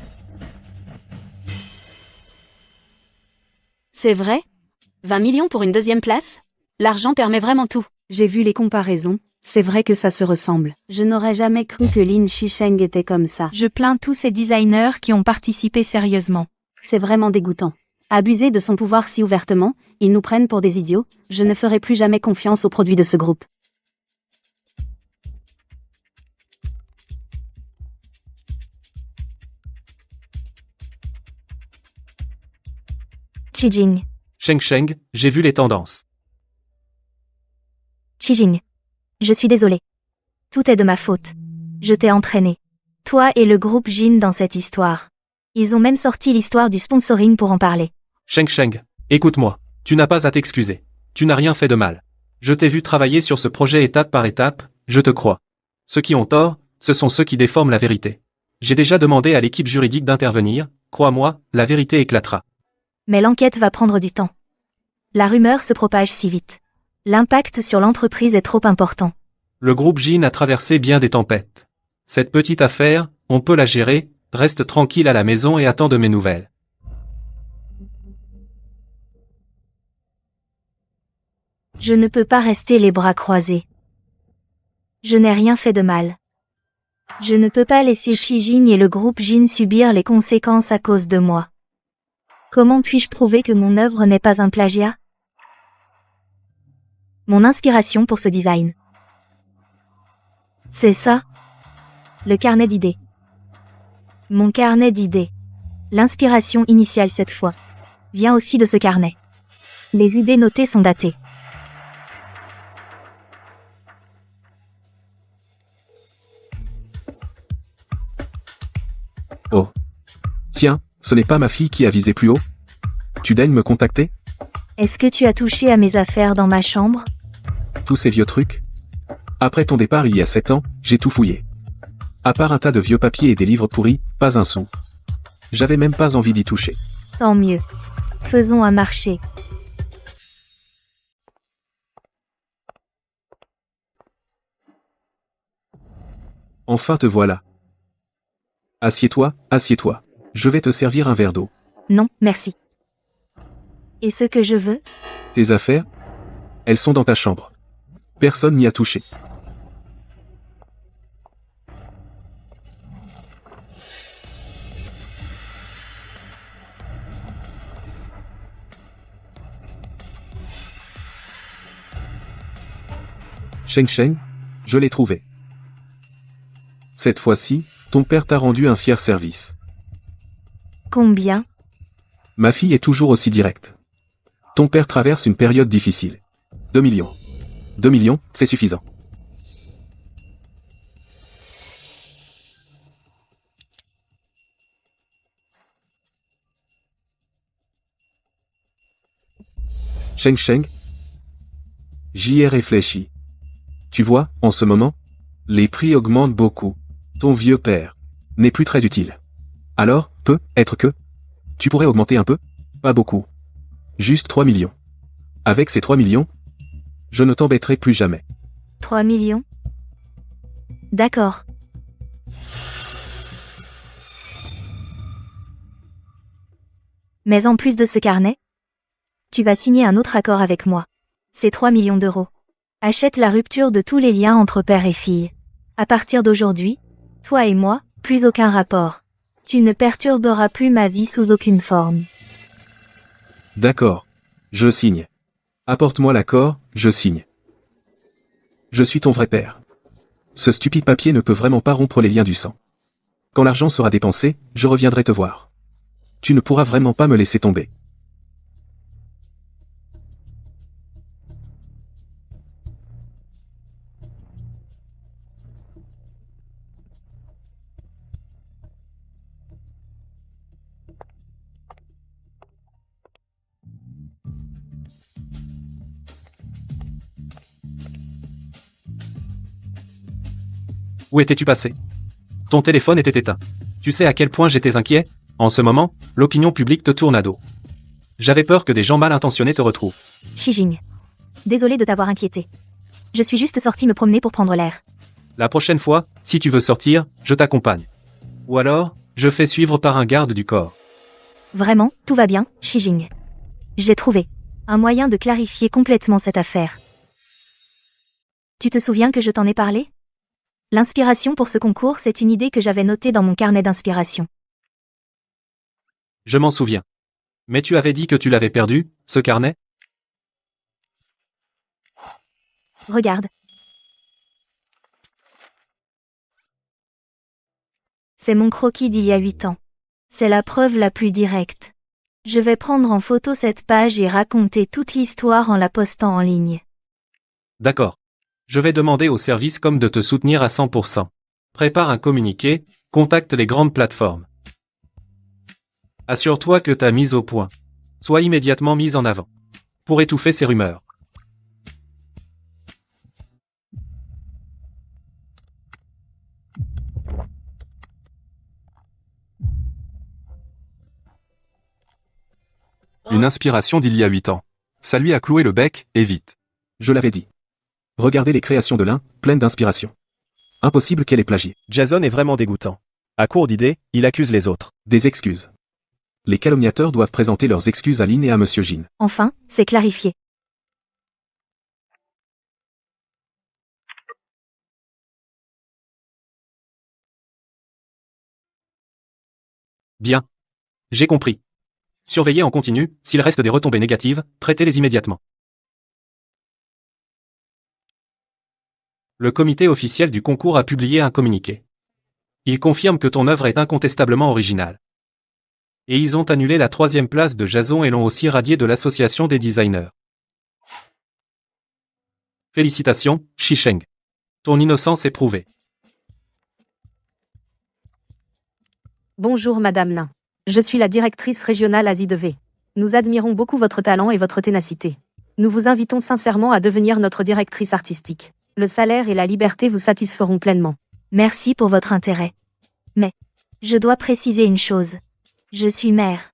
C'est vrai? 20 millions pour une deuxième place? L'argent permet vraiment tout. J'ai vu les comparaisons, c'est vrai que ça se ressemble. Je n'aurais jamais cru que Lin Shisheng était comme ça. Je plains tous ces designers qui ont participé sérieusement. C'est vraiment dégoûtant. Abuser de son pouvoir si ouvertement, ils nous prennent pour des idiots, je ne ferai plus jamais confiance aux produits de ce groupe. Qijing. Sheng, j'ai vu les tendances. Qijing. Je suis désolée. Tout est de ma faute. Je t'ai entraîné. Toi et le groupe Jin dans cette histoire. Ils ont même sorti l'histoire du sponsoring pour en parler. Sheng, écoute-moi. Tu n'as pas à t'excuser. Tu n'as rien fait de mal. Je t'ai vu travailler sur ce projet étape par étape, je te crois. Ceux qui ont tort, ce sont ceux qui déforment la vérité. J'ai déjà demandé à l'équipe juridique d'intervenir, crois-moi, la vérité éclatera. Mais l'enquête va prendre du temps. La rumeur se propage si vite. L'impact sur l'entreprise est trop important. Le groupe Jin a traversé bien des tempêtes. Cette petite affaire, on peut la gérer, reste tranquille à la maison et attends de mes nouvelles. Je ne peux pas rester les bras croisés. Je n'ai rien fait de mal. Je ne peux pas laisser Qijing et le groupe Jin subir les conséquences à cause de moi. Comment puis-je prouver que mon œuvre n'est pas un plagiat? Mon inspiration pour ce design. C'est ça? Le carnet d'idées. Mon carnet d'idées. L'inspiration initiale cette fois vient aussi de ce carnet. Les idées notées sont datées. Oh. Tiens, ce n'est pas ma fille qui a visé plus haut? Tu daignes me contacter? Est-ce que tu as touché à mes affaires dans ma chambre? Tous ces vieux trucs? Après ton départ il y a 7 ans, j'ai tout fouillé. À part un tas de vieux papiers et des livres pourris, pas un sou. J'avais même pas envie d'y toucher. Tant mieux. Faisons un marché. Enfin te voilà. Assieds-toi, assieds-toi. Je vais te servir un verre d'eau. Non, merci. Et ce que je veux? Tes affaires? Elles sont dans ta chambre. Personne n'y a touché. Sheng, je l'ai trouvé. Cette fois-ci, ton père t'a rendu un fier service. Combien? Ma fille est toujours aussi directe. Ton père traverse une période difficile. 2 millions. 2 millions, c'est suffisant. Sheng, j'y ai réfléchi. Tu vois, en ce moment, les prix augmentent beaucoup. Ton vieux père n'est plus très utile. Alors, peut-être que tu pourrais augmenter un peu? Pas beaucoup. Juste 3 millions. Avec ces 3 millions, je ne t'embêterai plus jamais. 3 millions? D'accord. Mais en plus de ce carnet, tu vas signer un autre accord avec moi. C'est 3 millions d'euros. Achète la rupture de tous les liens entre père et fille. À partir d'aujourd'hui, toi et moi, plus aucun rapport. Tu ne perturberas plus ma vie sous aucune forme. D'accord. Je signe. Apporte-moi l'accord, je signe. Je suis ton vrai père. Ce stupide papier ne peut vraiment pas rompre les liens du sang. Quand l'argent sera dépensé, je reviendrai te voir. Tu ne pourras vraiment pas me laisser tomber. Où étais-tu passé? Ton téléphone était éteint. Tu sais à quel point j'étais inquiet? En ce moment, l'opinion publique te tourne à dos. J'avais peur que des gens mal intentionnés te retrouvent. Shijing. Désolée de t'avoir inquiété. Je suis juste sortie me promener pour prendre l'air. La prochaine fois, si tu veux sortir, je t'accompagne. Ou alors, je fais suivre par un garde du corps. Vraiment, tout va bien, Shijing. J'ai trouvé un moyen de clarifier complètement cette affaire. Tu te souviens que je t'en ai parlé? L'inspiration pour ce concours, c'est une idée que j'avais notée dans mon carnet d'inspiration. Je m'en souviens. Mais tu avais dit que tu l'avais perdu, ce carnet? Regarde. C'est mon croquis d'il y a 8 ans. C'est la preuve la plus directe. Je vais prendre en photo cette page et raconter toute l'histoire en la postant en ligne. D'accord. Je vais demander au service com de te soutenir à 100%. Prépare un communiqué, contacte les grandes plateformes. Assure-toi que ta mise au point soit immédiatement mise en avant. Pour étouffer ces rumeurs. Une inspiration d'il y a 8 ans. Ça lui a cloué le bec, et vite. Je l'avais dit. Regardez les créations de l'un, pleines d'inspiration. Impossible qu'elle ait plagié. Jason est vraiment dégoûtant. À court d'idées, il accuse les autres. Des excuses. Les calomniateurs doivent présenter leurs excuses à Lynn et à Monsieur Jin. Enfin, c'est clarifié. Bien. J'ai compris. Surveillez en continu, s'il reste des retombées négatives, traitez-les immédiatement. Le comité officiel du concours a publié un communiqué. Il confirme que ton œuvre est incontestablement originale. Et ils ont annulé la 3e place de Jason et l'ont aussi radié de l'association des designers. Félicitations, Shisheng. Ton innocence est prouvée. Bonjour Madame Lin. Je suis la directrice régionale Asie de V. Nous admirons beaucoup votre talent et votre ténacité. Nous vous invitons sincèrement à devenir notre directrice artistique. Le salaire et la liberté vous satisferont pleinement. Merci pour votre intérêt. Mais, je dois préciser une chose. Je suis mère.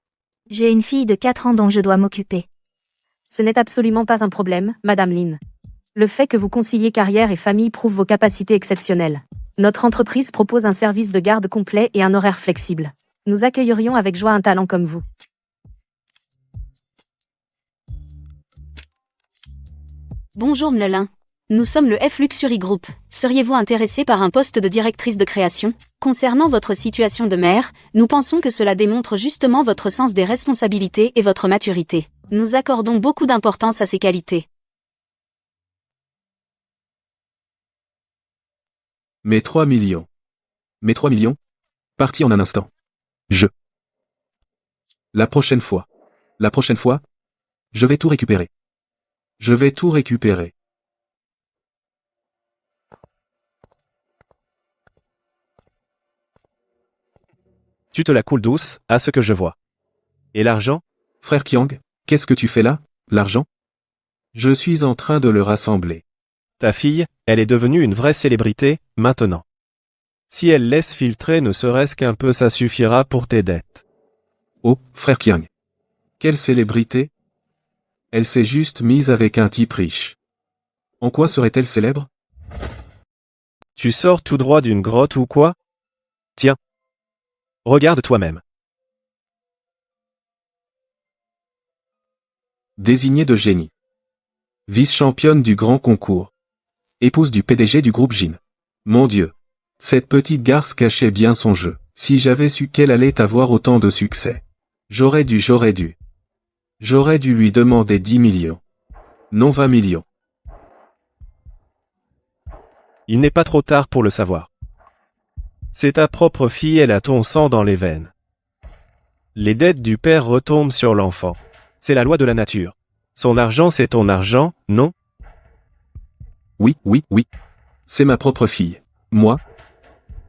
J'ai une fille de 4 ans dont je dois m'occuper. Ce n'est absolument pas un problème, Madame Lin. Le fait que vous conciliez carrière et famille prouve vos capacités exceptionnelles. Notre entreprise propose un service de garde complet et un horaire flexible. Nous accueillerions avec joie un talent comme vous. Bonjour Mlelin. Nous sommes le F Luxury Group. Seriez-vous intéressé par un poste de directrice de création? Concernant votre situation de mère, nous pensons que cela démontre justement votre sens des responsabilités et votre maturité. Nous accordons beaucoup d'importance à ces qualités. Mes 3 millions. Mes 3 millions? Parti en un instant. La prochaine fois, je vais tout récupérer. Je vais tout récupérer. Tu te la coules douce, à ce que je vois. Et l'argent? Frère Kiang, qu'est-ce que tu fais là, l'argent? Je suis en train de le rassembler. Ta fille, elle est devenue une vraie célébrité, maintenant. Si elle laisse filtrer ne serait-ce qu'un peu, ça suffira pour tes dettes. Oh, frère Kiang. Quelle célébrité? Elle s'est juste mise avec un type riche. En quoi serait-elle célèbre? Tu sors tout droit d'une grotte ou quoi? Tiens. Regarde toi-même. Désignée de génie. Vice-championne du grand concours. Épouse du PDG du groupe Jin. Mon Dieu. Cette petite garce cachait bien son jeu. Si j'avais su qu'elle allait avoir autant de succès. J'aurais dû lui demander 10 millions. Non 20 millions. Il n'est pas trop tard pour le savoir. C'est ta propre fille, elle a ton sang dans les veines. Les dettes du père retombent sur l'enfant. C'est la loi de la nature. Son argent c'est ton argent, non? Oui. C'est ma propre fille. Moi?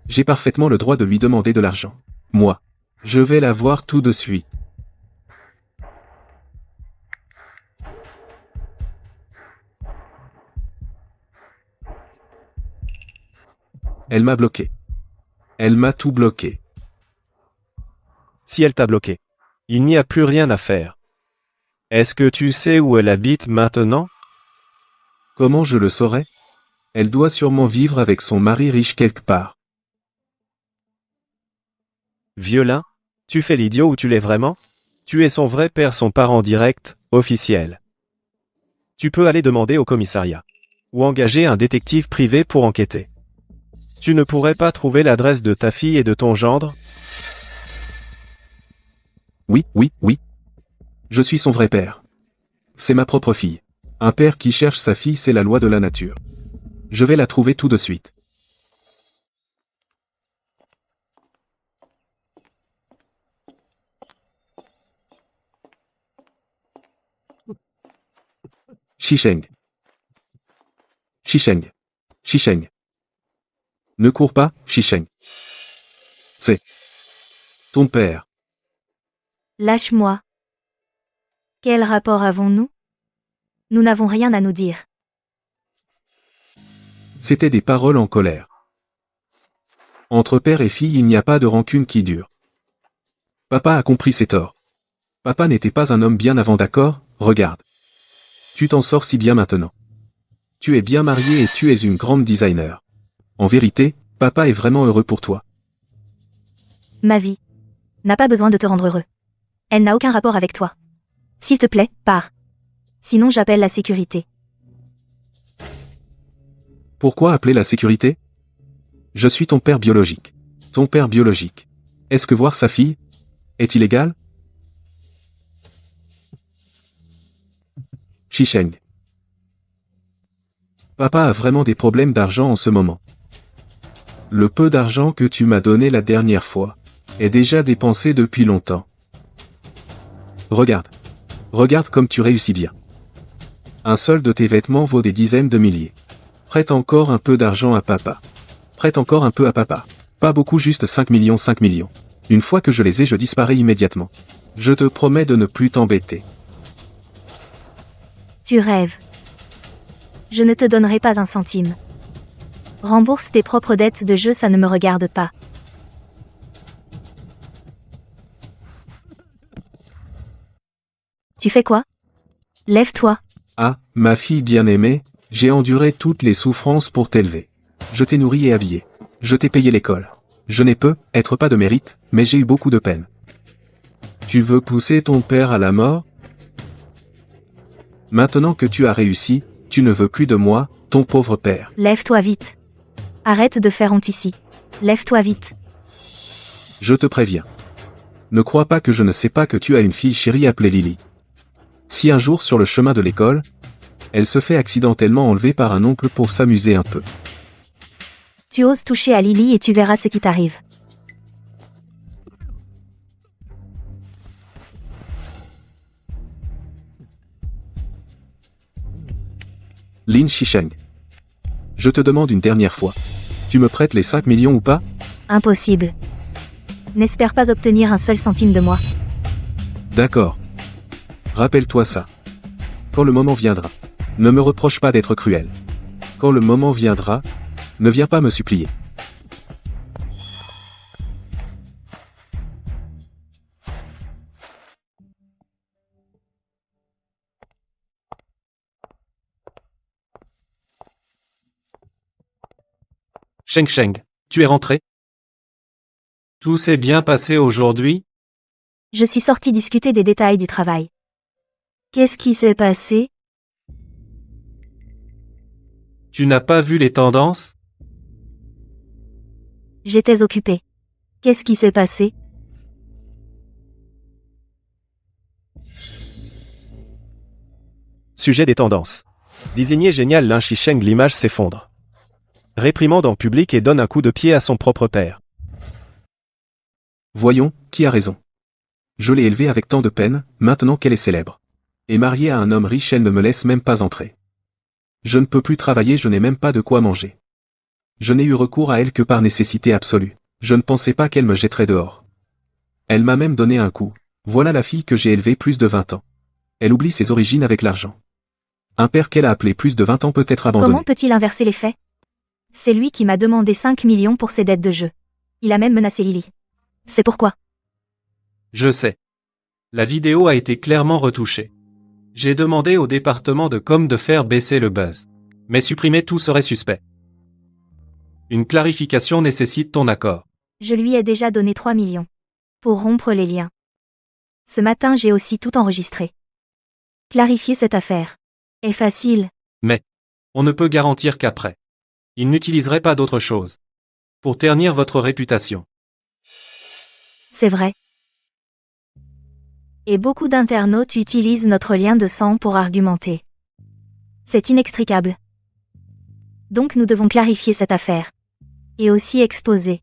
J'ai parfaitement le droit de lui demander de l'argent. Moi. Je vais la voir tout de suite. Elle m'a bloqué. Elle m'a tout bloqué. Si elle t'a bloqué, il n'y a plus rien à faire. Est-ce que tu sais où elle habite maintenant? Comment je le saurais? Elle doit sûrement vivre avec son mari riche quelque part. Violin, tu fais l'idiot ou tu l'es vraiment? Tu es son vrai père, son parent direct, officiel. Tu peux aller demander au commissariat. Ou engager un détective privé pour enquêter. Tu ne pourrais pas trouver l'adresse de ta fille et de ton gendre? Oui, oui, oui. Je suis son vrai père. C'est ma propre fille. Un père qui cherche sa fille, c'est la loi de la nature. Je vais la trouver tout de suite. Shisheng. Shisheng. Shisheng. Ne cours pas, Shisheng. C'est ton père. Lâche-moi. Quel rapport avons-nous? Nous n'avons rien à nous dire. C'étaient des paroles en colère. Entre père et fille, il n'y a pas de rancune qui dure. Papa a compris ses torts. Papa n'était pas un homme bien avant, d'accord? Regarde. Tu t'en sors si bien maintenant. Tu es bien marié et tu es une grande designer. En vérité, papa est vraiment heureux pour toi. Ma vie n'a pas besoin de te rendre heureux. Elle n'a aucun rapport avec toi. S'il te plaît, pars. Sinon j'appelle la sécurité. Pourquoi appeler la sécurité? Je suis ton père biologique. Ton père biologique. Est-ce que voir sa fille est illégal? Shisheng. Papa a vraiment des problèmes d'argent en ce moment. Le peu d'argent que tu m'as donné la dernière fois est déjà dépensé depuis longtemps. Regarde. Regarde comme tu réussis bien. Un seul de tes vêtements vaut des dizaines de milliers. Prête encore un peu d'argent à papa. Prête encore un peu à papa. Pas beaucoup, juste 5 millions, 5 millions. Une fois que je les ai, je disparais immédiatement. Je te promets de ne plus t'embêter. Tu rêves. Je ne te donnerai pas un centime. Rembourse tes propres dettes de jeu, ça ne me regarde pas. Tu fais quoi? Lève-toi. Ah, ma fille bien-aimée, j'ai enduré toutes les souffrances pour t'élever. Je t'ai nourri et habillé. Je t'ai payé l'école. Je n'ai peut-être pas de mérite, mais j'ai eu beaucoup de peine. Tu veux pousser ton père à la mort? Maintenant que tu as réussi, tu ne veux plus de moi, ton pauvre père. Lève-toi vite. Arrête de faire honte ici. Lève-toi vite. Je te préviens. Ne crois pas que je ne sais pas que tu as une fille chérie appelée Lily. Si un jour sur le chemin de l'école, elle se fait accidentellement enlever par un oncle pour s'amuser un peu. Tu oses toucher à Lily et tu verras ce qui t'arrive. Lin Shisheng. Je te demande une dernière fois. Tu me prêtes les 5 millions ou pas? Impossible. N'espère pas obtenir un seul centime de moi. D'accord. Rappelle-toi ça. Quand le moment viendra, ne me reproche pas d'être cruel. Quand le moment viendra, ne viens pas me supplier. Sheng Sheng, tu es rentré? Tout s'est bien passé aujourd'hui? Je suis sorti discuter des détails du travail. Qu'est-ce qui s'est passé? Tu n'as pas vu les tendances? J'étais occupé. Qu'est-ce qui s'est passé? Sujet des tendances. Désigné génial, Lin Shisheng, l'image s'effondre. Réprimande en public et donne un coup de pied à son propre père. Voyons, qui a raison. Je l'ai élevée avec tant de peine, maintenant qu'elle est célèbre. Et mariée à un homme riche, elle ne me laisse même pas entrer. Je ne peux plus travailler, je n'ai même pas de quoi manger. Je n'ai eu recours à elle que par nécessité absolue. Je ne pensais pas qu'elle me jetterait dehors. Elle m'a même donné un coup. Voilà la fille que j'ai élevée plus de 20 ans. Elle oublie ses origines avec l'argent. Un père qu'elle a appelé plus de 20 ans peut être abandonné. Comment peut-il inverser les faits? C'est lui qui m'a demandé 5 millions pour ses dettes de jeu. Il a même menacé Lily. C'est pourquoi. Je sais. La vidéo a été clairement retouchée. J'ai demandé au département de com de faire baisser le buzz. Mais supprimer tout serait suspect. Une clarification nécessite ton accord. Je lui ai déjà donné 3 millions. Pour rompre les liens. Ce matin j'ai aussi tout enregistré. Clarifier cette affaire. Est facile. Mais, on ne peut garantir qu'après. Il n'utiliserait pas d'autre chose. Pour ternir votre réputation. C'est vrai. Et beaucoup d'internautes utilisent notre lien de sang pour argumenter. C'est inextricable. Donc nous devons clarifier cette affaire. Et aussi exposer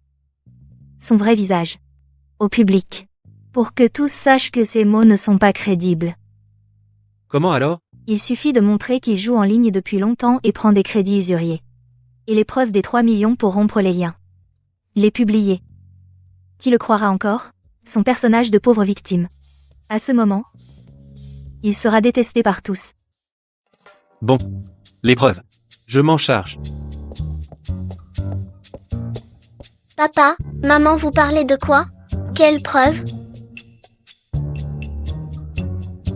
son vrai visage au public. Pour que tous sachent que ces mots ne sont pas crédibles. Comment alors? Il suffit de montrer qu'il joue en ligne depuis longtemps et prend des crédits usuriers. Et les preuves des 3 millions pour rompre les liens. Les publier. Qui le croira encore? Son personnage de pauvre victime. À ce moment, il sera détesté par tous. Bon. Les preuves. Je m'en charge. Papa, maman, vous parlez de quoi? Quelle preuve?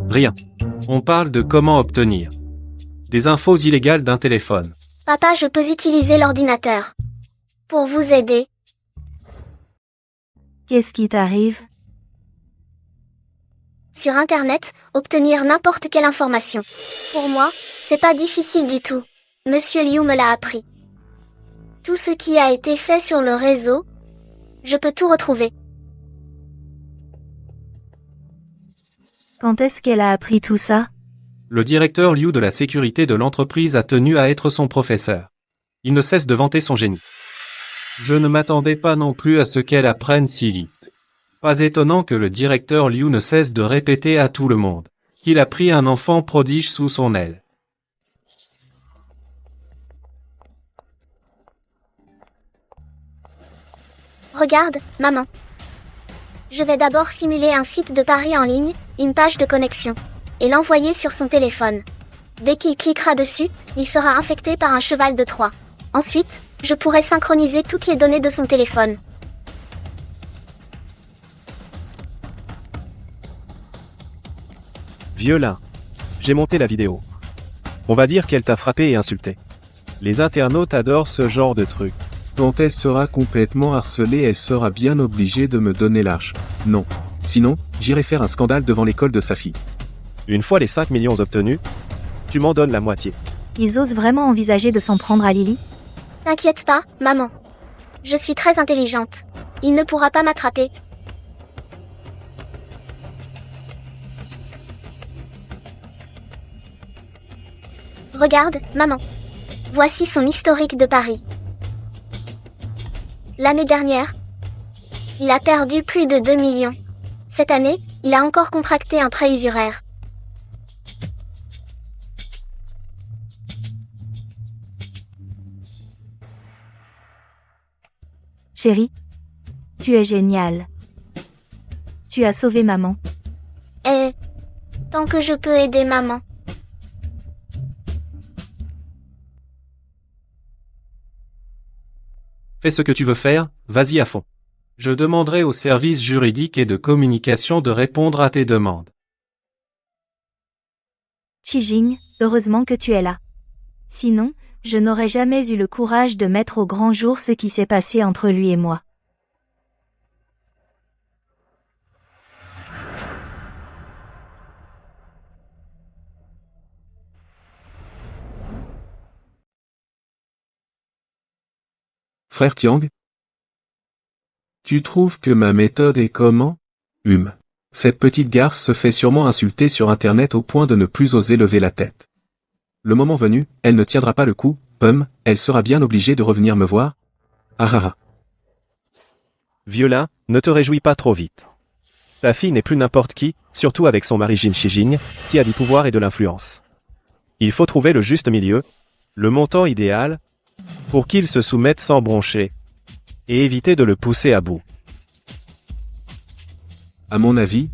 Rien. On parle de comment obtenir des infos illégales d'un téléphone. Papa, je peux utiliser l'ordinateur. Pour vous aider. Qu'est-ce qui t'arrive? Sur Internet, obtenir n'importe quelle information. Pour moi, c'est pas difficile du tout. Monsieur Liu me l'a appris. Tout ce qui a été fait sur le réseau, je peux tout retrouver. Quand est-ce qu'elle a appris tout ça? Le directeur Liu de la sécurité de l'entreprise a tenu à être son professeur. Il ne cesse de vanter son génie. Je ne m'attendais pas non plus à ce qu'elle apprenne si vite. Pas étonnant que le directeur Liu ne cesse de répéter à tout le monde qu'il a pris un enfant prodige sous son aile. Regarde, maman. Je vais d'abord simuler un site de paris en ligne, une page de connexion, et l'envoyer sur son téléphone. Dès qu'il cliquera dessus, il sera infecté par un cheval de Troie. Ensuite, je pourrai synchroniser toutes les données de son téléphone. Vieux-lin. J'ai monté la vidéo. On va dire qu'elle t'a frappé et insulté. Les internautes adorent ce genre de truc. Quand elle sera complètement harcelée, elle sera bien obligée de me donner l'arche. Non. Sinon, j'irai faire un scandale devant l'école de sa fille. Une fois les 5 millions obtenus, tu m'en donnes la moitié. Ils osent vraiment envisager de s'en prendre à Lily? T'inquiète pas, maman. Je suis très intelligente. Il ne pourra pas m'attraper. Regarde, maman. Voici son historique de paris. L'année dernière, il a perdu plus de 2 millions. Cette année, il a encore contracté un prêt usuraire. Chérie, tu es géniale. Tu as sauvé maman. Et tant que je peux aider maman. Fais ce que tu veux faire, vas-y à fond. Je demanderai aux services juridiques et de communication de répondre à tes demandes. Chijing, heureusement que tu es là. Sinon, je n'aurais jamais eu le courage de mettre au grand jour ce qui s'est passé entre lui et moi. Frère Tiang? Tu trouves que ma méthode est comment? Cette petite garce se fait sûrement insulter sur Internet au point de ne plus oser lever la tête. Le moment venu, elle ne tiendra pas le coup, elle sera bien obligée de revenir me voir. Ah ah ah. Vieux-lin, ne te réjouis pas trop vite. Ta fille n'est plus n'importe qui, surtout avec son mari Jin Shijing, qui a du pouvoir et de l'influence. Il faut trouver le juste milieu, le montant idéal, pour qu'il se soumette sans broncher, et éviter de le pousser à bout. À mon avis,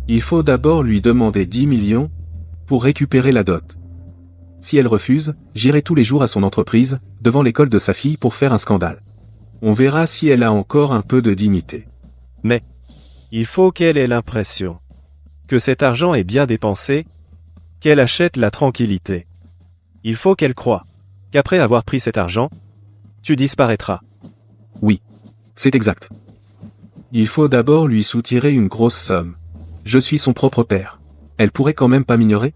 il faut d'abord lui demander 10 millions, pour récupérer la dot. Si elle refuse, j'irai tous les jours à son entreprise, devant l'école de sa fille pour faire un scandale. On verra si elle a encore un peu de dignité. Mais, Il faut qu'elle ait l'impression que cet argent est bien dépensé, qu'elle achète la tranquillité. Il faut qu'elle croie qu'après avoir pris cet argent, tu disparaîtras. Oui. C'est exact. Il faut d'abord lui soutirer une grosse somme. Je suis son propre père. Elle pourrait quand même pas m'ignorer?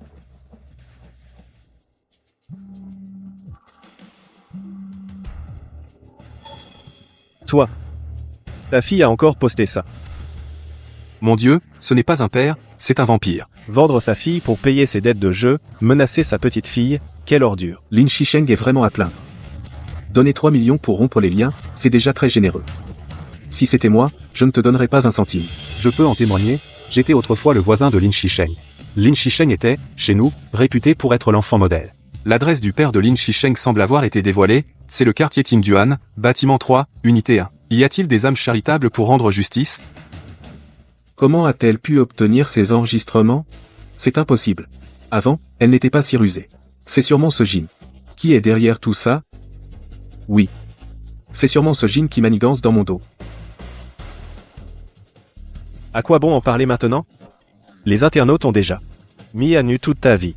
Toi. Ta fille a encore posté ça. Mon Dieu, ce n'est pas un père, c'est un vampire. Vendre sa fille pour payer ses dettes de jeu, menacer sa petite fille, quelle ordure. Lin Shisheng est vraiment à plaindre. Donner 3 millions pour rompre les liens, c'est déjà très généreux. Si c'était moi, je ne te donnerais pas un centime. Je peux en témoigner, j'étais autrefois le voisin de Lin Shisheng. Lin Shisheng était, chez nous, réputé pour être l'enfant modèle. L'adresse du père de Lin Shisheng semble avoir été dévoilée, c'est le quartier Tingduan, bâtiment 3, unité 1. Y a-t-il des âmes charitables pour rendre justice? Comment a-t-elle pu obtenir ces enregistrements? C'est impossible. Avant, elle n'était pas si rusée. C'est sûrement ce Jin. Qui est derrière tout ça? Oui. C'est sûrement ce Jin qui manigance dans mon dos. À quoi bon en parler maintenant? Les internautes ont déjà mis à nu toute ta vie.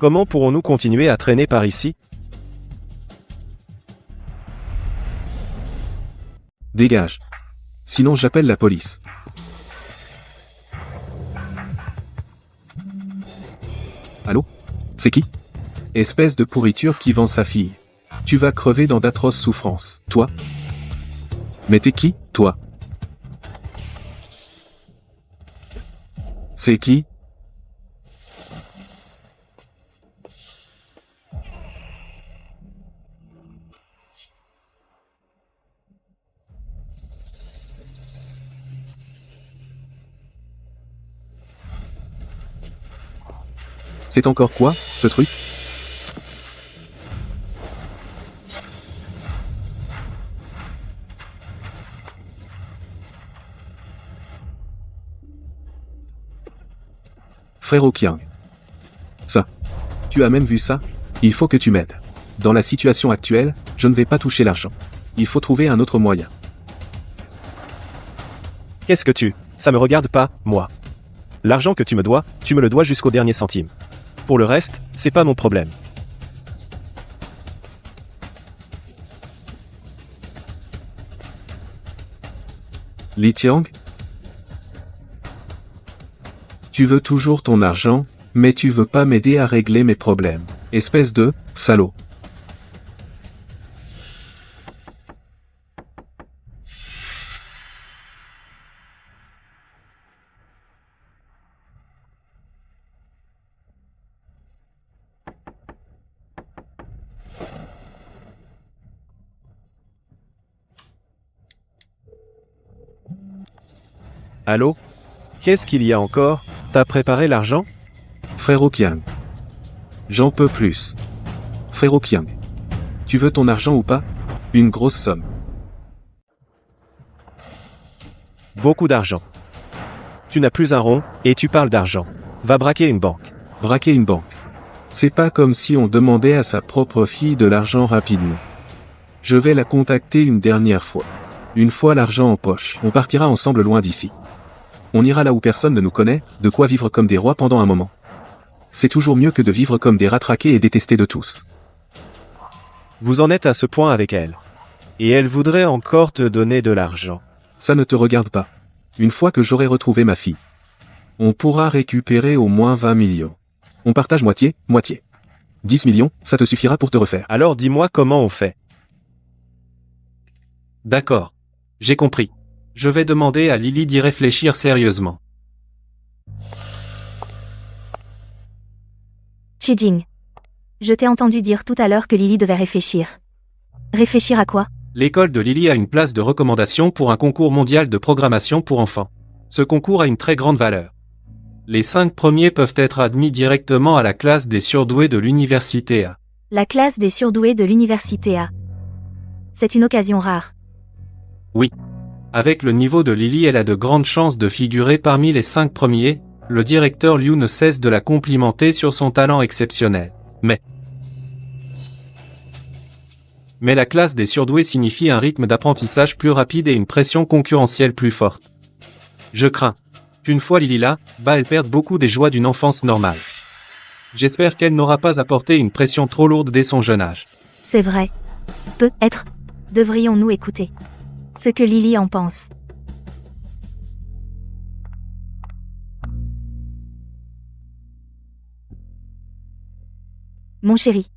Comment pourrons-nous continuer à traîner par ici? Dégage. Sinon j'appelle la police. Allô? C'est qui? Espèce de pourriture qui vend sa fille. Tu vas crever dans d'atroces souffrances. Toi? Mais t'es qui, toi? C'est qui? C'est encore quoi, ce truc? Frérot Qiang. Ça. Tu as même vu ça? Il faut que tu m'aides. Dans la situation actuelle, je ne vais pas toucher l'argent. Il faut trouver un autre moyen. Qu'est-ce que tu... Ça me regarde pas, moi. L'argent que tu me le dois jusqu'au dernier centime. Pour le reste, c'est pas mon problème. Li Tiang? Tu veux toujours ton argent, mais tu veux pas m'aider à régler mes problèmes. Espèce de salaud. Allô? Qu'est-ce qu'il y a encore? T'as préparé l'argent? Frérot Qiang. J'en peux plus. Frérot Qiang. Tu veux ton argent ou pas? Une grosse somme. Beaucoup d'argent. Tu n'as plus un rond, et tu parles d'argent. Va braquer une banque. Braquer une banque. C'est pas comme si on demandait à sa propre fille de l'argent rapidement. Je vais la contacter une dernière fois. Une fois l'argent en poche, on partira ensemble loin d'ici. On ira là où personne ne nous connaît, de quoi vivre comme des rois pendant un moment. C'est toujours mieux que de vivre comme des rats traqués et détestés de tous. Vous en êtes à ce point avec elle. Et elle voudrait encore te donner de l'argent. Ça ne te regarde pas. Une fois que j'aurai retrouvé ma fille, on pourra récupérer au moins 20 millions. On partage moitié, moitié. 10 millions, ça te suffira pour te refaire. Alors dis-moi comment on fait. D'accord. J'ai compris. Je vais demander à Lily d'y réfléchir sérieusement. Chijing. Je t'ai entendu dire tout à l'heure que Lily devait réfléchir. Réfléchir à quoi? L'école de Lily a une place de recommandation pour un concours mondial de programmation pour enfants. Ce concours a une très grande valeur. Les 5 premiers peuvent être admis directement à la classe des surdoués de l'université A. La classe des surdoués de l'université A. C'est une occasion rare. Oui. Avec le niveau de Lily, elle a de grandes chances de figurer parmi les 5 premiers. Le directeur Liu ne cesse de la complimenter sur son talent exceptionnel. Mais la classe des surdoués signifie un rythme d'apprentissage plus rapide et une pression concurrentielle plus forte. Je crains qu'une fois Lily là, elle perde beaucoup des joies d'une enfance normale. J'espère qu'elle n'aura pas apporté une pression trop lourde dès son jeune âge. C'est vrai. Peut-être. Devrions-nous écouter ce que Lily en pense? Mon chéri.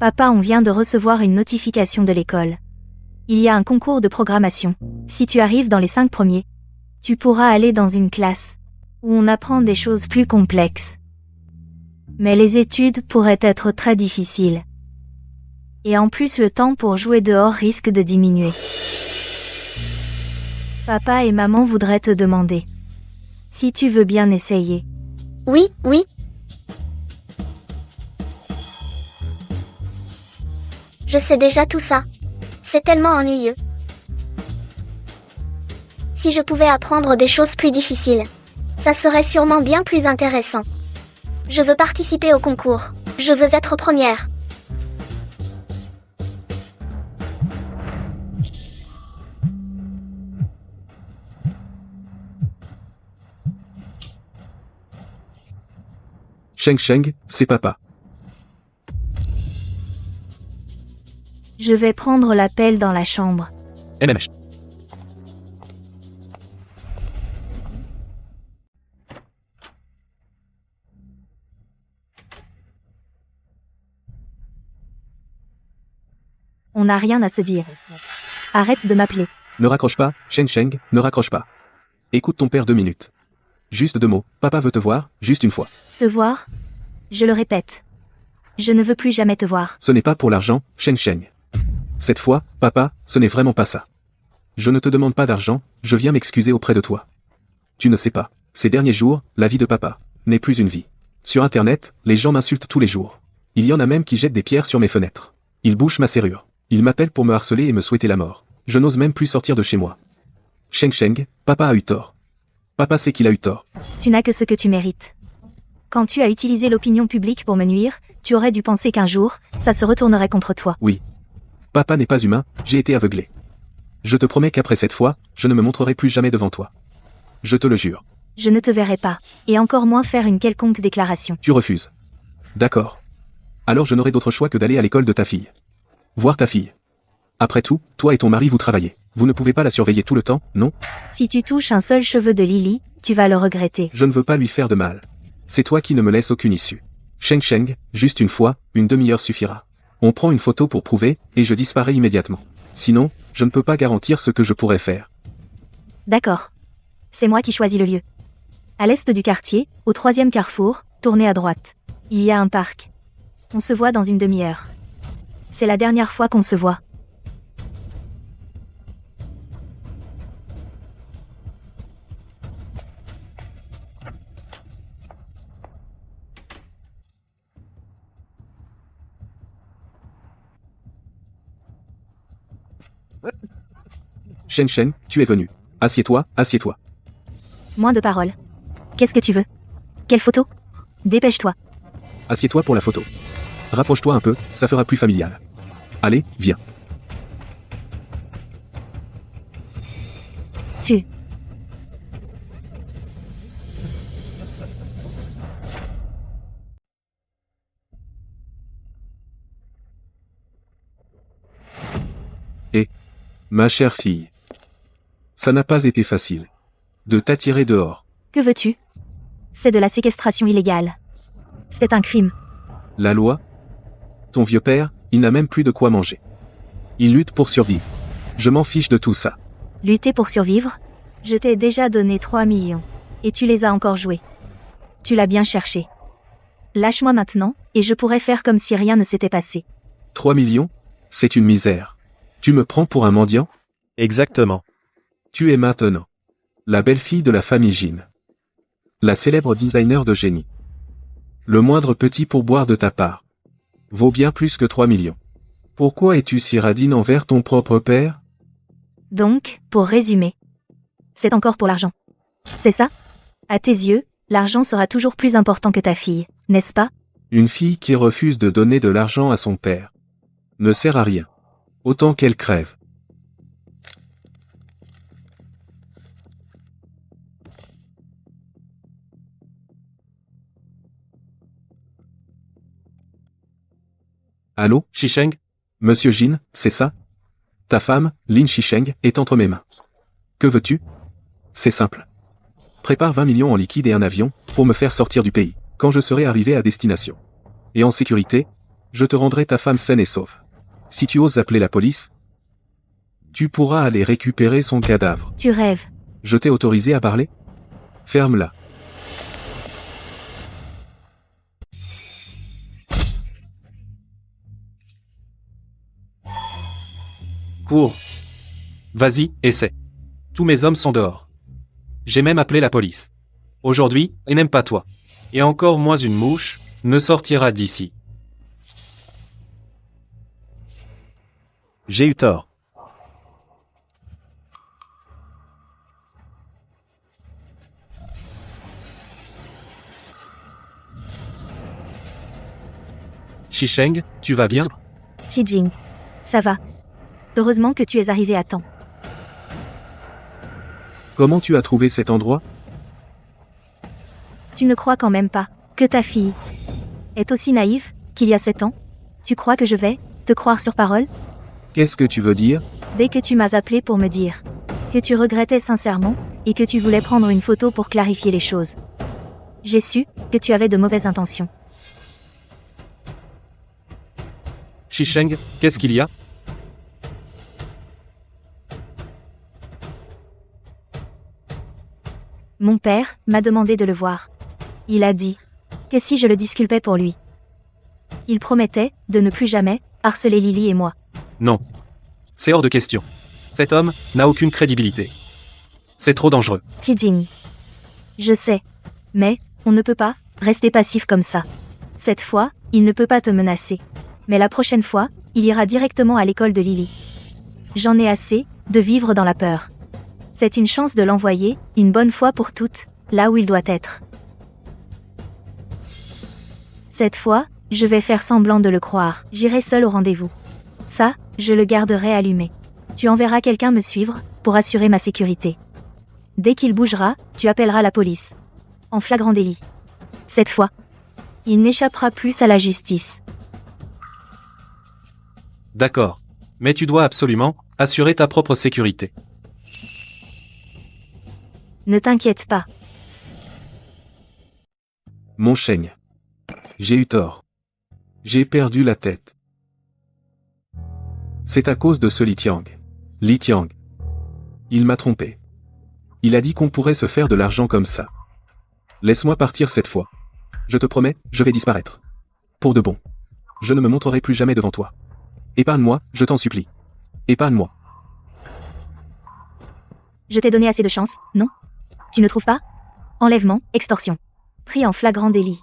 Papa, on vient de recevoir une notification de l'école. Il y a un concours de programmation. Si tu arrives dans les 5 premiers, tu pourras aller dans une classe où on apprend des choses plus complexes. Mais les études pourraient être très difficiles. Et en plus, le temps pour jouer dehors risque de diminuer. Papa et maman voudraient te demander si tu veux bien essayer. Oui, oui. Je sais déjà tout ça. C'est tellement ennuyeux. Si je pouvais apprendre des choses plus difficiles, ça serait sûrement bien plus intéressant. Je veux participer au concours. Je veux être première. Sheng, c'est papa. Je vais prendre l'appel dans la chambre. MMH. On n'a rien à se dire. Arrête de m'appeler. Ne raccroche pas, Sheng, ne raccroche pas. Écoute ton père 2 minutes. Juste 2 mots, papa veut te voir, juste une fois. Te voir? Je le répète. Je ne veux plus jamais te voir. Ce n'est pas pour l'argent, Sheng. Cette fois, papa, ce n'est vraiment pas ça. Je ne te demande pas d'argent, je viens m'excuser auprès de toi. Tu ne sais pas, ces derniers jours, la vie de papa n'est plus une vie. Sur Internet, les gens m'insultent tous les jours. Il y en a même qui jettent des pierres sur mes fenêtres. Ils bouchent ma serrure. Ils m'appellent pour me harceler et me souhaiter la mort. Je n'ose même plus sortir de chez moi. Sheng, papa a eu tort. Papa sait qu'il a eu tort. Tu n'as que ce que tu mérites. Quand tu as utilisé l'opinion publique pour me nuire, tu aurais dû penser qu'un jour, ça se retournerait contre toi. Oui. Papa n'est pas humain, j'ai été aveuglé. Je te promets qu'après cette fois, je ne me montrerai plus jamais devant toi. Je te le jure. Je ne te verrai pas, et encore moins faire une quelconque déclaration. Tu refuses. D'accord. Alors je n'aurai d'autre choix que d'aller à l'école de ta fille. Voir ta fille. Après tout, toi et ton mari vous travaillez. Vous ne pouvez pas la surveiller tout le temps, non? Si tu touches un seul cheveu de Lily, tu vas le regretter. Je ne veux pas lui faire de mal. C'est toi qui ne me laisses aucune issue. Sheng, juste une fois, une demi-heure suffira. On prend une photo pour prouver, et je disparais immédiatement. Sinon, je ne peux pas garantir ce que je pourrais faire. D'accord. C'est moi qui choisis le lieu. À l'est du quartier, au 3e carrefour, tournez à droite. Il y a un parc. On se voit dans une demi-heure. C'est la dernière fois qu'on se voit. Sheng, tu es venu. Assieds-toi, assieds-toi. Moins de paroles. Qu'est-ce que tu veux? Quelle photo? Dépêche-toi. Assieds-toi pour la photo. Rapproche-toi un peu, ça fera plus familial. Allez, viens. Tu. Ma chère fille. Ça n'a pas été facile. De t'attirer dehors. Que veux-tu? C'est de la séquestration illégale. C'est un crime. La loi? Ton vieux père, il n'a même plus de quoi manger. Il lutte pour survivre. Je m'en fiche de tout ça. Lutter pour survivre? Je t'ai déjà donné 3 millions. Et tu les as encore joués. Tu l'as bien cherché. Lâche-moi maintenant, et je pourrais faire comme si rien ne s'était passé. 3 millions? C'est une misère. Tu me prends pour un mendiant? Exactement. Tu es maintenant la belle-fille de la famille Jin. La célèbre designer de génie. Le moindre petit pourboire de ta part vaut bien plus que 3 millions. Pourquoi es-tu si radine envers ton propre père? Donc, pour résumer, c'est encore pour l'argent. C'est ça? À tes yeux, l'argent sera toujours plus important que ta fille, n'est-ce pas? Une fille qui refuse de donner de l'argent à son père ne sert à rien. Autant qu'elle crève. Allô? Shisheng? Monsieur Jin, c'est ça? Ta femme, Lin Shisheng, est entre mes mains. Que veux-tu? C'est simple. Prépare 20 millions en liquide et un avion, pour me faire sortir du pays, quand je serai arrivé à destination. Et en sécurité, je te rendrai ta femme saine et sauve. Si tu oses appeler la police, tu pourras aller récupérer son cadavre. Tu rêves. Je t'ai autorisé à parler? Ferme-la. Cours. Vas-y, essaie. Tous mes hommes sont dehors. J'ai même appelé la police. Aujourd'hui, et même pas toi. Et encore moins une mouche, ne sortira d'ici. J'ai eu tort. Shisheng, tu vas bien? Qijing. Ça va. Heureusement que tu es arrivé à temps. Comment tu as trouvé cet endroit? Tu ne crois quand même pas que ta fille est aussi naïve qu'il y a 7 ans? Tu crois que je vais te croire sur parole? Qu'est-ce que tu veux dire? Dès que tu m'as appelé pour me dire que tu regrettais sincèrement et que tu voulais prendre une photo pour clarifier les choses, j'ai su que tu avais de mauvaises intentions. Shisheng, qu'est-ce qu'il y a? Mon père m'a demandé de le voir. Il a dit que si je le disculpais pour lui, il promettait de ne plus jamais harceler Lily et moi. Non. C'est hors de question. Cet homme n'a aucune crédibilité. C'est trop dangereux. Qijing. Je sais. Mais, on ne peut pas rester passif comme ça. Cette fois, il ne peut pas te menacer. Mais la prochaine fois, il ira directement à l'école de Lily. J'en ai assez de vivre dans la peur. C'est une chance de l'envoyer, une bonne fois pour toutes, là où il doit être. Cette fois, je vais faire semblant de le croire. J'irai seul au rendez-vous. Ça, je le garderai allumé. Tu enverras quelqu'un me suivre, pour assurer ma sécurité. Dès qu'il bougera, tu appelleras la police. En flagrant délit. Cette fois, il n'échappera plus à la justice. D'accord. Mais tu dois absolument assurer ta propre sécurité. Ne t'inquiète pas. Mon Sheng. J'ai eu tort. J'ai perdu la tête. C'est à cause de ce Li Tiang. Li Tiang. Il m'a trompé. Il a dit qu'on pourrait se faire de l'argent comme ça. Laisse-moi partir cette fois. Je te promets, je vais disparaître. Pour de bon. Je ne me montrerai plus jamais devant toi. Épargne-moi, je t'en supplie. Épargne-moi. Je t'ai donné assez de chance, non? Tu ne trouves pas? Enlèvement, extorsion. Pris en flagrant délit.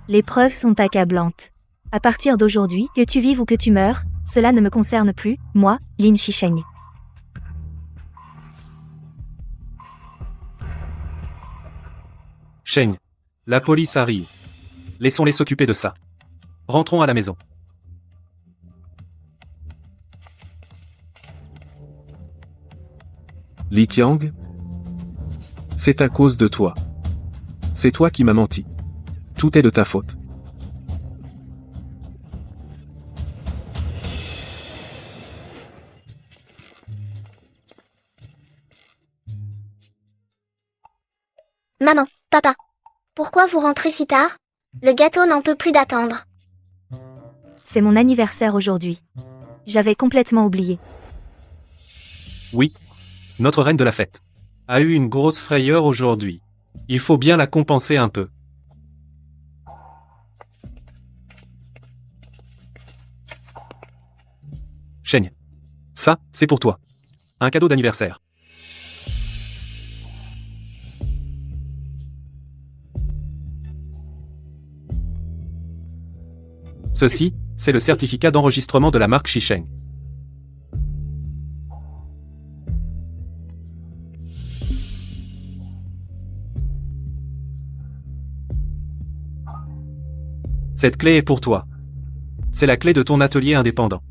Les preuves sont accablantes. À partir d'aujourd'hui, que tu vives ou que tu meurs, cela ne me concerne plus, moi, Lin Shisheng. Sheng. La police arrive. Laissons-les s'occuper de ça. Rentrons à la maison. Li Tiang? C'est à cause de toi. C'est toi qui m'as menti. Tout est de ta faute. Maman, papa. Pourquoi vous rentrez si tard? Le gâteau n'en peut plus d'attendre. C'est mon anniversaire aujourd'hui. J'avais complètement oublié. Oui. Notre reine de la fête a eu une grosse frayeur aujourd'hui. Il faut bien la compenser un peu. Sheng. Ça, c'est pour toi. Un cadeau d'anniversaire. Ceci, c'est le certificat d'enregistrement de la marque Shisheng. Cette clé est pour toi. C'est la clé de ton atelier indépendant.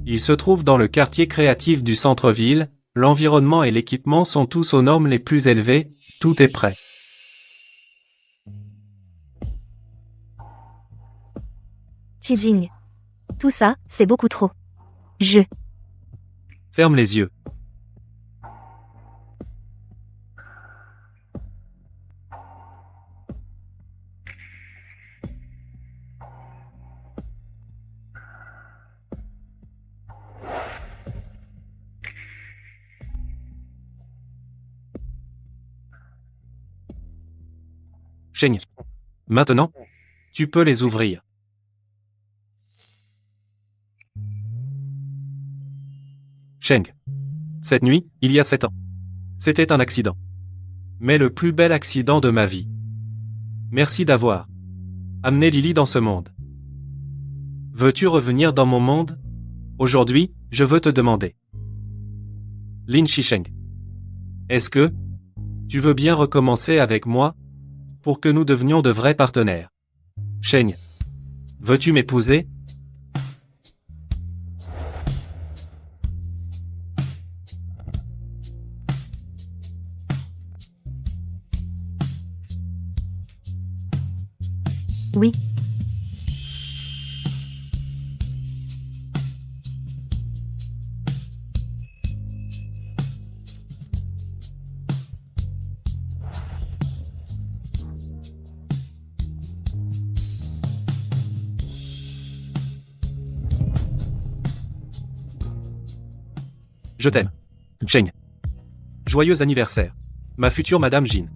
Il se trouve dans le quartier créatif du centre-ville, l'environnement et l'équipement sont tous aux normes les plus élevées, tout est prêt. Qijing. Tout ça, c'est beaucoup trop. Je. Ferme les yeux. Sheng. Maintenant, tu peux les ouvrir. Sheng. Cette nuit, il y a 7 ans. C'était un accident. Mais le plus bel accident de ma vie. Merci d'avoir amené Lily dans ce monde. Veux-tu revenir dans mon monde? Aujourd'hui, je veux te demander. Lin Shisheng. Est-ce que tu veux bien recommencer avec moi pour que nous devenions de vrais partenaires? Sheng. Veux-tu m'épouser? Oui. Je t'aime. Sheng. Joyeux anniversaire. Ma future Madame Jin.